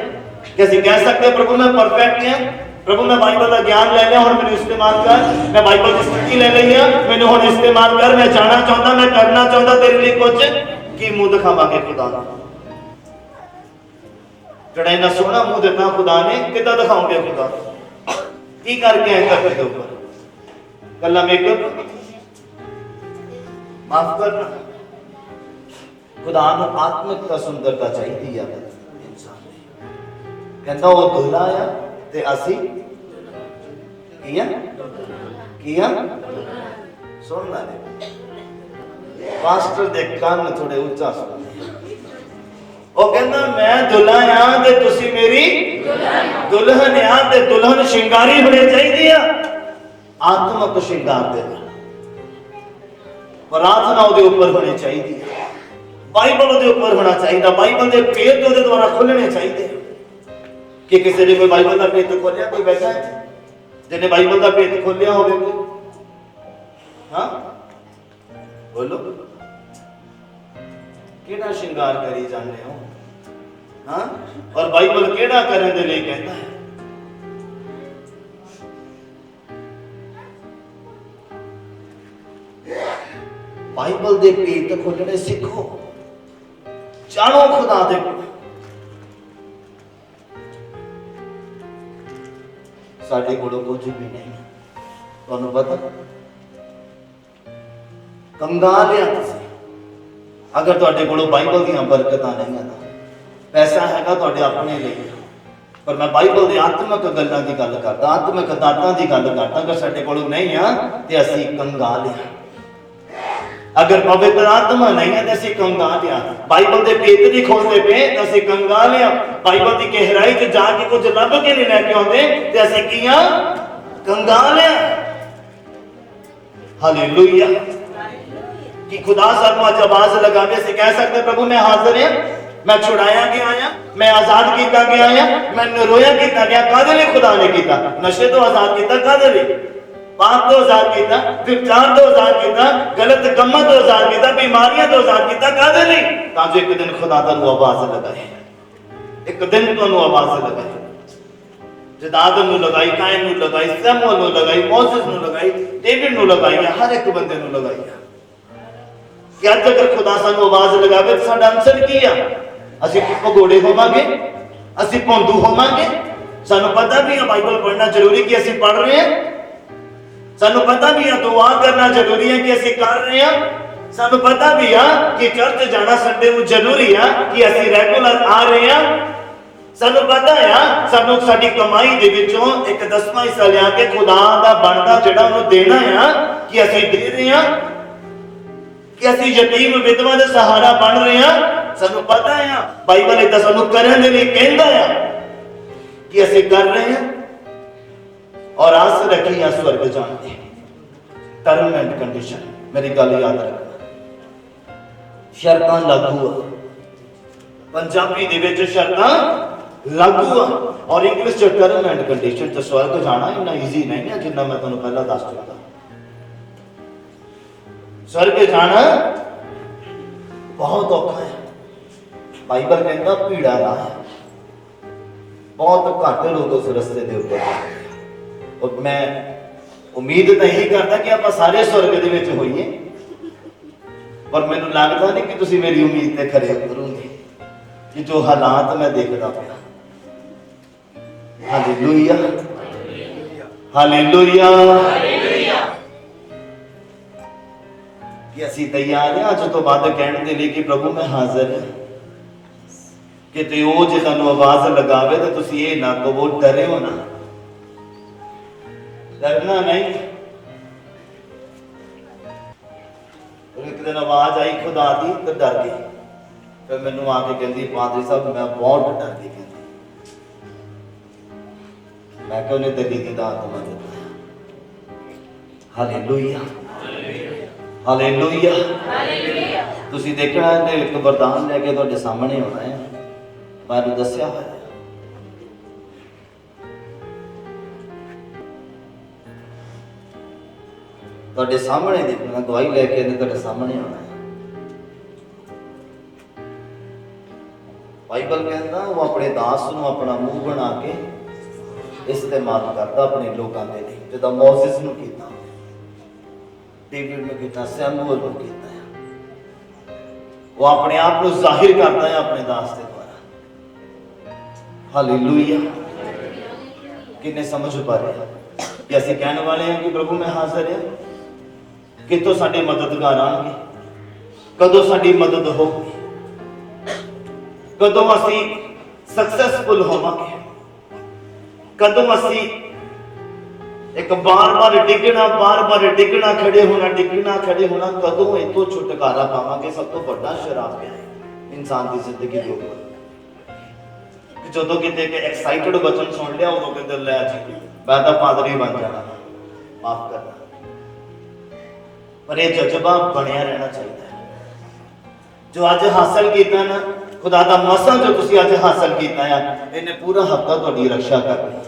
कि असीं कह सकते हैं प्रभु मैं परफेक्ट हां, प्रभु मैं बाइबल का ज्ञान ले लिया, हुण मैनूं इस्तेमाल कर, मैं बाइबल की स्थिति ले लई है, मैनूं हुण इस्तेमाल कर, मैं जाना चाहता, मैं करना चाहता तेरे लिए कुछ। की मुंह दिखावांगे खुदा दा? जड़ा इन्ना सोहना मुंह दिता खुदा ने, किद्दां दिखाओगे खुदा? की करके आए धरती के ऊपर? कल्ला मेकअप माफ करना। खुदा नूं आत्मिकता सुंदरता चाहिए है इंसान ने। कहंदा वो दुल्हा आ ते असी किया सुनना दे। पास्टर दे कान थोड़े ऊंचा सुन। वो कहंदा मैं दुल्हा आ ते तुसी मेरी दुल्हन आ ते दुल्हन श्रृंगारी होनी चाहिए आ। आत्मिक श्रृंगार दे प्रार्थना ਉਹਦੇ ਉੱਪਰ ਹੋਣੀ ਚਾਹੀਦੀ ਹੈ, ਬਾਈਬਲ ਉਹਦੇ ਉੱਪਰ ਹੋਣਾ ਚਾਹੀਦਾ, ਬਾਈਬਲ ਦੇ ਭੇਦ ਉਹਦੇ ਦੁਆਰਾ ਖੁੱਲਣੇ ਚਾਹੀਦੇ। ਕਿ ਕਿਸੇ ਨੇ ਕੋਈ ਬਾਈਬਲ ਦਾ ਭੇਦ ਖੋਲਿਆ, ਕੋਈ ਬੈਠਾ ਹੈ ਜਿਹਨੇ ਬਾਈਬਲ ਦਾ ਭੇਦ ਖੋਲਿਆ ਹੋਵੇ ਕੋਈ? ਹਾਂ ਬੋਲੋ, ਕਿਹੜਾ ਸ਼ਿੰਗਾਰ ਕਰੀ ਜਾਂਦੇ ਹੋ? ਹਾਂ, ਔਰ ਬਾਈਬਲ ਕਿਹੜਾ ਕਰਨ ਦੇ ਲਈ ਕਹਿੰਦਾ ਹੈ? बाइबल दे भेद खोलने सीखो, जानो खुदा दे कोल। साडे कोल कुछ भी नहीं, तुहानू पता कंगाल आ तुसीं। अगर तुहाडे कोल बाइबल दी बरकतां नहीं है, पैसा हैगा तुहाडे अपने लिए, पर मैं बाइबल दी आत्मिक गल्लां दी गल करदा, आत्मिक दातां दी गल करदा। अगर साडे कोल नहीं आ ते असीं कंगाल आ। अगर पवित्र आत्मा नहीं है तो असीं कंगाल आ। बाइबल के भेद नहीं खोलते पे तो असीं कंगाल आ। बाइबल की गहराई च जाके कुछ लभ के नहीं लैके आते तो असीं की आ? कंगाल आ। हालेलुया। कि खुदा सानू अज आवाज लगावे से कह सकते प्रभु मैं हाजिर हां, मैं छुड़ाया गया आया, मैं आजाद किया गया आया, मैं निरोया किया गया। कादे लिए खुदा ने किया? नशे तो आजाद किया, कादे लिए? पाप तो आजाद किया, व्यभिचार तो आजाद किया, गलत कम्मां तो आजाद किया, बीमारियां तो आजाद किया। कादे लिए? ताकि एक दिन खुदा तुहानू आवाज लगाए, एक दिन तुहानू आवाज लगाए। जदाद नू लगाई, कायन नू लगाई, सैमुअल नू लगाई, मोसेस नू लगाई, डेविड नू लगाई, हर एक बंदे नू लगाई। कि अज अगर खुदा सानू आवाज लगावे तो साडा आंसर की है? ਅਸੀਂ ਭਗੋੜੇ ਹੋਵਾਂਗੇ, ਅਸੀਂ ਭੌਂਦੂ ਹੋਵਾਂਗੇ। ਸਾਨੂੰ ਪਤਾ ਵੀ ਹੈ ਬਾਈਬਲ ਪੜ੍ਹਨਾ ਜ਼ਰੂਰੀ ਕਿ ਅਸੀਂ ਪੜ੍ਹ ਰਹੇ ਹਾਂ, ਸਾਨੂੰ ਪਤਾ ਵੀ ਹੈ ਦੁਆ ਕਰਨਾ ਜ਼ਰੂਰੀ ਹੈ ਕਿ ਅਸੀਂ ਕਰ ਰਹੇ ਹਾਂ, ਸਾਨੂੰ ਪਤਾ ਵੀ ਹੈ ਕਿ ਚਰਚ ਜਾਣਾ ਸੰਡੇ ਨੂੰ ਜ਼ਰੂਰੀ ਹੈ ਕਿ ਅਸੀਂ ਰੈਗੂਲਰ ਆ ਰਹੇ ਹਾਂ। ਸਾਨੂੰ ਪਤਾ ਹੈ ਸਾਨੂੰ ਸਾਡੀ ਕਮਾਈ ਦੇ ਵਿੱਚੋਂ ਇੱਕ 10ਵਾਂ ਹਿੱਸਾ ਲਿਆ ਕੇ ਖੁਦਾ ਦਾ ਬਣਦਾ ਜਿਹੜਾ ਉਹਨੂੰ ਦੇਣਾ ਹੈ ਕਿ ਅਸੀਂ ਦੇ ਰਹੇ ਹਾਂ, ਕਿ ਅਸੀਂ ਯਤੀਮ ਵਿਧਵਾ ਦੇ ਸਹਾਰਾ ਬਣ ਰਹੇ ਹਾਂ। ਸਾਨੂੰ ਪਤਾ ਹੈ ਬਾਈਬਲ ਇਦਾਂ ਸਾਨੂੰ ਕਰਨ ਦੇ ਲਈ ਕਹਿੰਦਾ ਹੈ ਕਿ ਅਸੀਂ ਕਰ ਰਹੇ ਹਾਂ ਔਰ ਆਸ ਰੱਖੀ ਆ ਸਵਰਗ ਜਾਣ ਦੀ। ਟਰਮ ਐਂਡ ਕੰਡੀਸ਼ਨ, ਮੇਰੀ ਗੱਲ ਯਾਦ ਰੱਖਣਾ। ਸ਼ਰਤਾਂ ਲਾਗੂ ਆ, ਪੰਜਾਬੀ ਦੇ ਵਿੱਚ ਸ਼ਰਤਾਂ ਲਾਗੂ ਆ ਔਰ ਇੰਗਲਿਸ਼ ਚ ਟਰਮ ਐਂਡ ਕੰਡੀਸ਼ਨ। ਤੇ ਸਵਰਗ ਜਾਣਾ ਇੰਨਾ ਈਜ਼ੀ ਨਹੀਂ ਹੈ ਜਿੰਨਾ ਮੈਂ ਤੁਹਾਨੂੰ ਪਹਿਲਾਂ ਦੱਸ ਚੁੱਕਾ। स्वर्ग जाना बहुत औखा है। बाइबल कहता भीड़ा राह है, बहुत घट लोग उस रस्ते के ऊपर। और मैं उम्मीद तो यही करता कि आप सारे स्वर्ग दे विच होइए, पर मैनूं लगता नहीं कि तुसीं मेरी उम्मीद ते खरे उतरोगे कि जो हालात मैं देखदा पिया। Hallelujah, hallelujah. कि असी तैयार हैं अज तो बाद कहने के लिए कि प्रभु मैं हाजिर हाँ। कि वो जो तुहानू आवाज लगावे तो तुसी ये ना कहो डरे हो ना, डरना नहीं। एक दिन आवाज आई खुदा दी तो डर गई, फिर मैनू आके कहती पादरी साहब मैं बहुत डर गई। कहती मैं क्यों नहीं तेरी दी दात मैं दिता। Hallelujah, hallelujah. तुसी देखना है एक वरदान लेके तुहाडे सामने होना है, मैं दस्या होया। तुहाडे सामने देखना, गवाही लेके तुहाडे सामने होना है। बाइबल कहता वो अपने दास नूं अपना मुंह बना के इस्तेमाल करता अपने लोगों के लिए, जिदा मोसेस नूं कीता, डेविड ने किया, सैमुअल ने किया। वो अपने आप को जाहिर करता है अपने दास के द्वारा। हालेलुया। कितने समझ पा रहे हैं कि असं कहने वाले हैं कि प्रभु मैं हाजिर है। कितों साडे मददगार आएंगे, कदों साडी मदद होगी, कदों असी सक्सेसफुल होवांगे, कदों असी एक बार बार डिगना खड़े होना, डिगना खड़े होना, कदों इतों छुटकारा पावांगे। सब तो बड़ा शराब क्या है इंसान की जिंदगी के ऊपर? जो किते के एक्साइटेड वचन सुन लिया उदों कहते लै जी मैं तो पादरी बन जाना, माफ करना। पर यह जज्बा बनया रहना चाहिए। जो अज हासिल किया ना खुदा का मसा जो तुसीं अज हासिल किया है, इन्हें पूरा हफ्ता तुहाडी रक्षा करनी,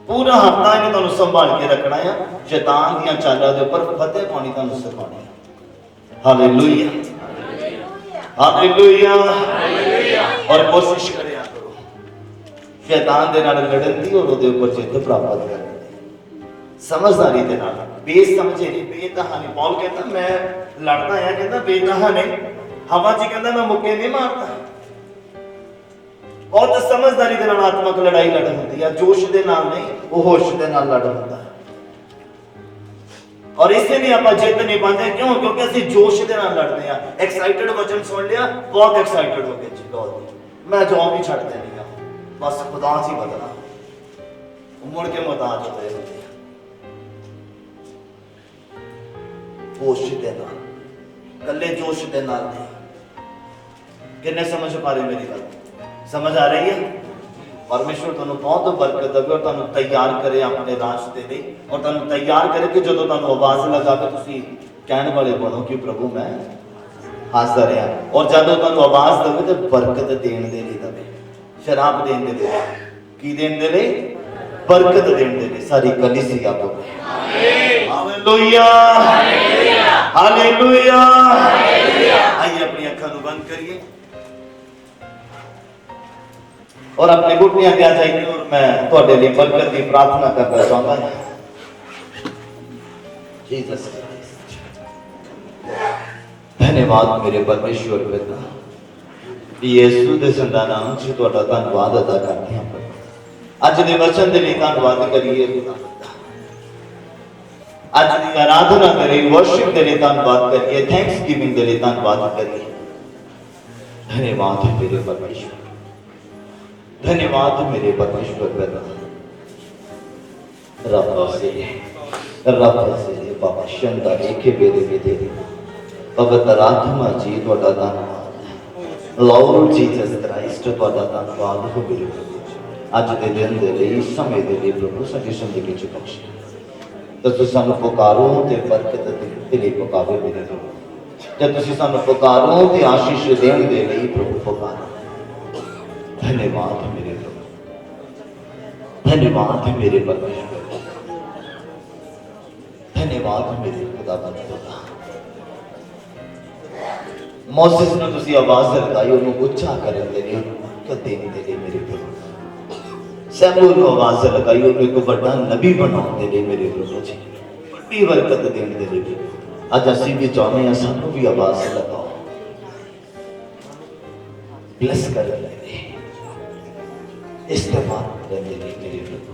पूरा हफ्ता इन्हें तुहानू संभाल के रखना है। शैतान दी चालों के ऊपर फतेह पानी तुहानू सिखानी है। Hallelujah, hallelujah. और कोशिश करिया करो शैतान दे नाल लड़न दी और उहदे ऊपर जित प्राप्त करने दी, समझदारी दे नाल, बेसमझे नहीं, बेतहा नहीं। पौल कहता मैं लड़दा है, कहता बेतहा नहीं, हवा च कहता मैं मुक्के नहीं मारता। बहुत समझदारी के नाल आत्मक लड़ाई लड़ होती है, जोश के नाल नहीं, वो होश के नाल लड़ होता है। और इसलिए आप जित नहीं पाते, क्यों? क्योंकि असि जोश के नाल लड़ते हैं। एक्साइटेड वचन सुन लिया, बहुत एक्साइटेड हो गए जी, लो मैं जॉब ही छड़ देनी है, बस खुदा ही बदला, मुड़ के मुहताज हो गए होते हैं। होश के नाल, कल्ले जोश के नाल नहीं। किन्ने समझ पा रहे मेरी बात? समझ आ रही है? परमेश्वर तुहानू बहुत बरकत देवे और तुहानू तैयार करे अपने रास्ते लिए और तुहानू तैयार करे कि जदों तुहानू आवाज लगावे तुसीं कहण वाले बनो कि प्रभु मैं हाज़र हाँ। और जदों तुहानू आवाज देवे तो बरकत देण दे लई देवे, शराब देण दे लई, की देण दे लई, बरकत देण दे लई। सारी कलीसिया बोले हालेलुया हालेलुया। आइए अपनी अखां नू बंद करिए और अपने घुटनियां ते आ जाइए और मैं तुहाडे लई बरकत की प्रार्थना करना चाहता हूं। जीसस धन्यवाद मेरे परमेश्वर पिता, यीशु दे जिंदा नाम च तुहाडा धन्यवाद अदा करते हैं। अज दे वचन दे लई धन्यवाद करिए, अज दी आराधना दे लई, वर्शिप दे लई धन्यवाद करिए, थैंक्स गिविंग दे लई धन्यवाद करिए। धन्यवाद मेरे परमेश्वर, धन्यवाद मेरे परमेश्वर पिता। रब से बाबा शंदा लेके बेदे बेदे पवित्र आत्मा जी तुहाडा धन्यवाद। लॉर्ड जीसस क्राइस्ट तुहाडा धन्यवाद हो मेरे प्रभु। अज दे दिन दे लई, समय दे लई प्रभु साडी जिंदगी च बख्शे तो तुसीं सानू पुकारो ते बरकत दे लई पुकारो मेरे प्रभु। जब तुसीं सानू पुकारो ते आशीष देण दे लई प्रभु पुकारो। धन्यवाद मेरे प्रभु, धन्यवाद मेरे परमेश्वर, धन्यवाद मेरे खुदावंद खुदा। मोसेस ने तुसी आवाज लगाई, उन्होंने उच्चा करन दे लई, बरकत देने दे लई मेरे प्रभु। सैमुअल ने आवाज लगाई, उन्होंने एक बड़ा नबी बनाउण दे लई मेरे प्रभु जी, बड़ी बरकत देने दे लई। अज असीं भी चाहुंदे हां सानू भी आवाज लगाओ, ब्लेस कर दे, इस्तेमाल करने के लिए मेरे प्रभु।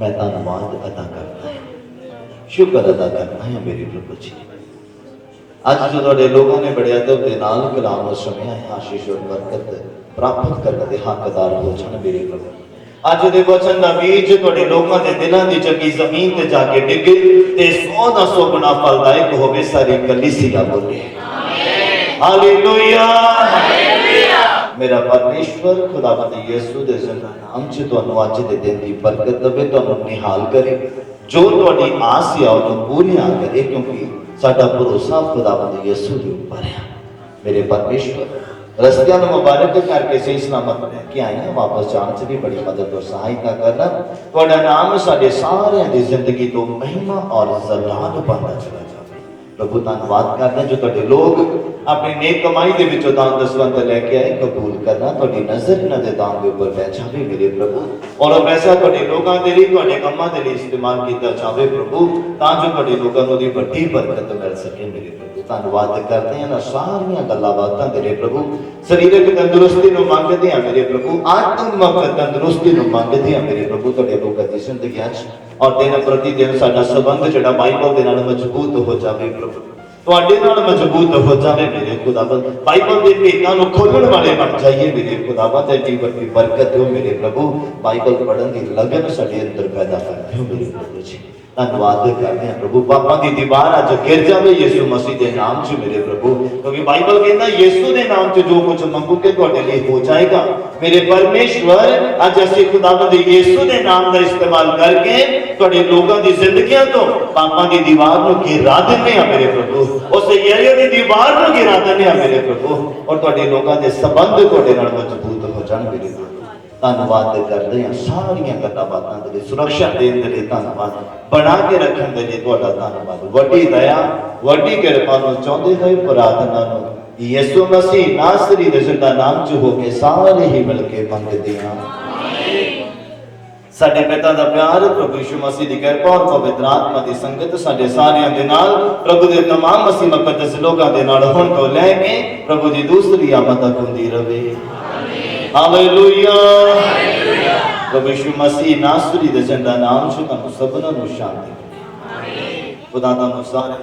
मैं धन्यवाद अदा करना है, शुक्र अदा करना है मेरे प्रभु जी। आज जो तुहाडे लोगों ने बड़े अदब के नाल कलाम सुनिया है, आशीष और बरकत प्राप्त करने के हकदार हो जाण मेरे प्रभु। आज दे वचन दा बीज तुहाडे लोगों के दिलों की चंगी जमीन ते जाके डिगे ते 100 दा 100 गुना फलदायक होवे। सारी कलीसिया बोले हालेलुया हालेलुया। मेरा परमेश्वर खुदावंद यीशु दे जिंदा नाम च तुहानू अज दे दिन दी बरकत देवे, तुहानू निहाल करे, जो तुहाडी आस है उहनू पूरीआं करे, क्योंकि साडा भरोसा खुदावंद यीशु दे ऊपर है। मेरे परमेश्वर रस्तियां नू मुबारक करके सही सलामत लेके आए हैं, वापस जाने च भी बड़ी मदद और सहायता करना। तुहाडा नाम साडे सारियां दी जिंदगी तो महिमा और जलाल बनदा चला जावे। प्रभु धन्यवाद करते हैं जो तुहाडे लोग अपनी नेक कमाई दे विचों दान दसवंत लेके आए, कबूल करना। तुहाडी नजर इन्हां दे दान दे उपर पै जावे मेरे प्रभु, और वो पैसा तुहाडे लोकां दे लई, तुहाडे कम्मां दे लई इस्तेमाल कीता जावे प्रभु, तां जो तुहाडे लोकां नूं दी वड्डी बरकत मिल सके मेरे प्रभु। धन्यवाद करते हैं ना सारियां गल्लां बातां दे लई प्रभु। शरीरक तंदुरुस्ती नूं मंगदे हां मेरे प्रभु, आत्मिक तंदुरुस्ती नूं मंगदे हां मेरे प्रभु। तुहाडे लोकां दी जिंदगी च और दिन प्रति दिन साडा संबंध जिहड़ा बाइबल दे नाल मजबूत हो जावे प्रभु, तुहाडे नाल मजबूत हो जावे मेरे खुदावंद। बाइबल दे भेदां नूं खोलण वाले बन जाइए मेरे खुदावंद। एडी वड्डी बरकत हो मेरे प्रभु, बाइबल पढ़न दी लगन साडे अंदर पैदा कर दिओ मेरे प्रभु जी। धन्यवाद करते हैं प्रभु, पापां दी दीवार अज गिर जावे यीशु मसीह के नाम च मेरे प्रभु, क्योंकि बाइबल कहता यीशु के नाम च जो कुछ मंगोगे तुहाडे लिए हो जाएगा मेरे परमेश्वर। अज असीं खुदावंद यीशु के नाम का इस्तेमाल करके तुहाडे लोकां दी जिंदगियां तो पापां दी दीवार नूं गिरा दिंदे हां मेरे प्रभु, उस यरीहो दी दीवार नूं गिरा दिंदे हां मेरे प्रभु, और तुहाडे लोकां दे संबंध तुहाडे नाल मजबूत हो जाण मेरे प्रभु। धन्यवाद करते हैं सारियां गल्लां बातां दे लई, सुरक्षा देण दे लई धन्यवाद, बना के रखण दे लई तुहाडा धन्यवाद। वड्डी दया वड्डी किरपा नूं चाहुंदे होए प्रार्थना नूं यीशु मसीह नासरी दे जिंदा नाम च हो के सारे ही मिल के मंगदे हां। साडे पिता दा प्यार, प्रभु यीशु मसीह दी कृपा और पवित्र आत्मा दी संगत साडे सारियां दे नाल, प्रभु दे तमाम मसीह मुकद्दस लोकां दे नाल हुण तो लैके प्रभु दी दूसरी आमद तक हुंदी रवे। हालेलुया प्रभु यीशु मसीह नासरी दे जिंदा नाम च तुहानू सबना नूं शांति। खुदा तुहानू सारे